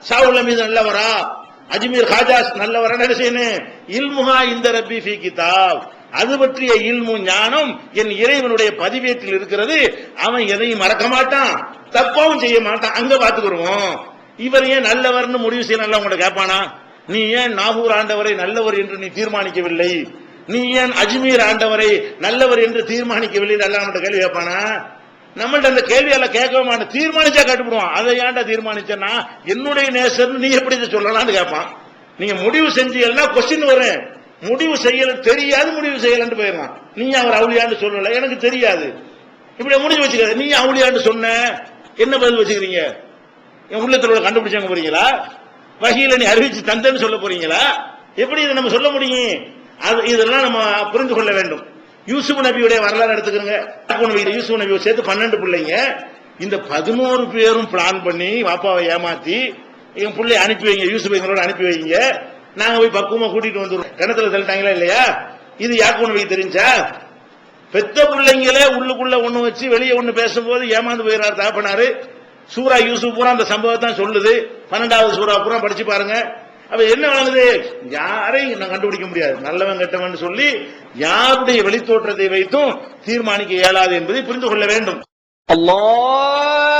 ஷாவுல் மீது நல்லவரா, அஜ்மீர் ஹாஜா நல்லவரா, என்ன செய்யணும்? இல்முஹா இந்த ரப்பி ஃபீ கிதாப், அது பற்றிய இல்மு ஞானம் என் இறைவனுடைய பதிவேட்டில் இருக்கிறது. அவன் எதையும் மறக்க மாட்டான், தப்பாவும் செய்ய மாட்டான். அங்க பாத்துக்குருவோம். இவர் ஏன் நல்லவர்னு முடிவு செய்யணும் உங்கள்ட்ட கேட்பானா? நீ ஏன் நாகூர் ஆண்டவரை நல்லவர் என்று நீ தீர்மானிக்கவில்லை? நீ ஏன் அஜ்மீர் ஆண்டவரை நல்லவர் என்று தீர்மானிக்கவில்லை? நல்ல கேள்வி கேட்பானா? நம்மள்ட்ட அந்த கேள்வியெல்லாம் கேட்கவே மாட்டேன். தீர்மானிச்சா கட்டுப்படுவான். அதை ஏன்டா தீர்மானிச்சனா, என்னுடைய நேசர் நீ எப்படி சொல்லலாம்னு கேட்பான். நீங்க முடிவு செஞ்சீங்கன்னா கொஸ்டின் வரும். முடிவு செய்யல தெரியாது, முடிவு செய்யலன்னு போயிடலாம். நீ அவர் அவுளியான்னு சொல்லல, எனக்கு தெரியாது, இப்படி முடிவு வச்சுக்க. நீ அவுளியான்னு சொன்ன, என்ன பதில் வச்சுக்கிறீங்க? என் உள்ளத்துல கண்டுபிடிச்சாங்க போறீங்களா? வகையில நீ அறிவிச்சு தந்தன்னு சொல்ல போறீங்களா? எப்படி இதை நம்ம சொல்ல முடியும்? இதெல்லாம் நம்ம புரிந்து கொள்ள வேண்டும். யூசுப் நபியுடைய வரலாறு எடுத்துக்கிறோங்க. யூசுப் நபியை சேர்த்து 12 பிள்ளைங்க. இந்த 11 பேரும் பிளான் பண்ணி வாப்பாவை ஏமாத்தி எங்க பிள்ளை அனுப்பி வைங்க, யூசுப் எங்களோட அனுப்பி வைங்க, நாங்க போய் பக்குவமா கூட்டிட்டு வந்துடுறோம். கிணத்துல தள்ளிட்டாங்களா இல்லையா? இது யாக்கூப் நபிக்கு தெரிஞ்சா? பெத்த பிள்ளைங்களே உள்ளுக்குள்ள ஒண்ணு வச்சு வெளியே ஒண்ணு பேசும்போது ஏமாந்து போயிடாரு தாப்பனாரு. சூரா யூசுப் பூரா அந்த சம்பவத்தை சொல்லுது. 12வது சூரா பூரா படிச்சு பாருங்க. அப்ப என்ன வழங்குது? யாரையும் நான் கண்டுபிடிக்க முடியாது, நல்லவன் கெட்டவன் சொல்லி யாருடைய வெளித்தோற்றத்தை வைத்தும் தீர்மானிக்க இயலாது என்பதை புரிந்து கொள்ள வேண்டும். அல்லாஹ்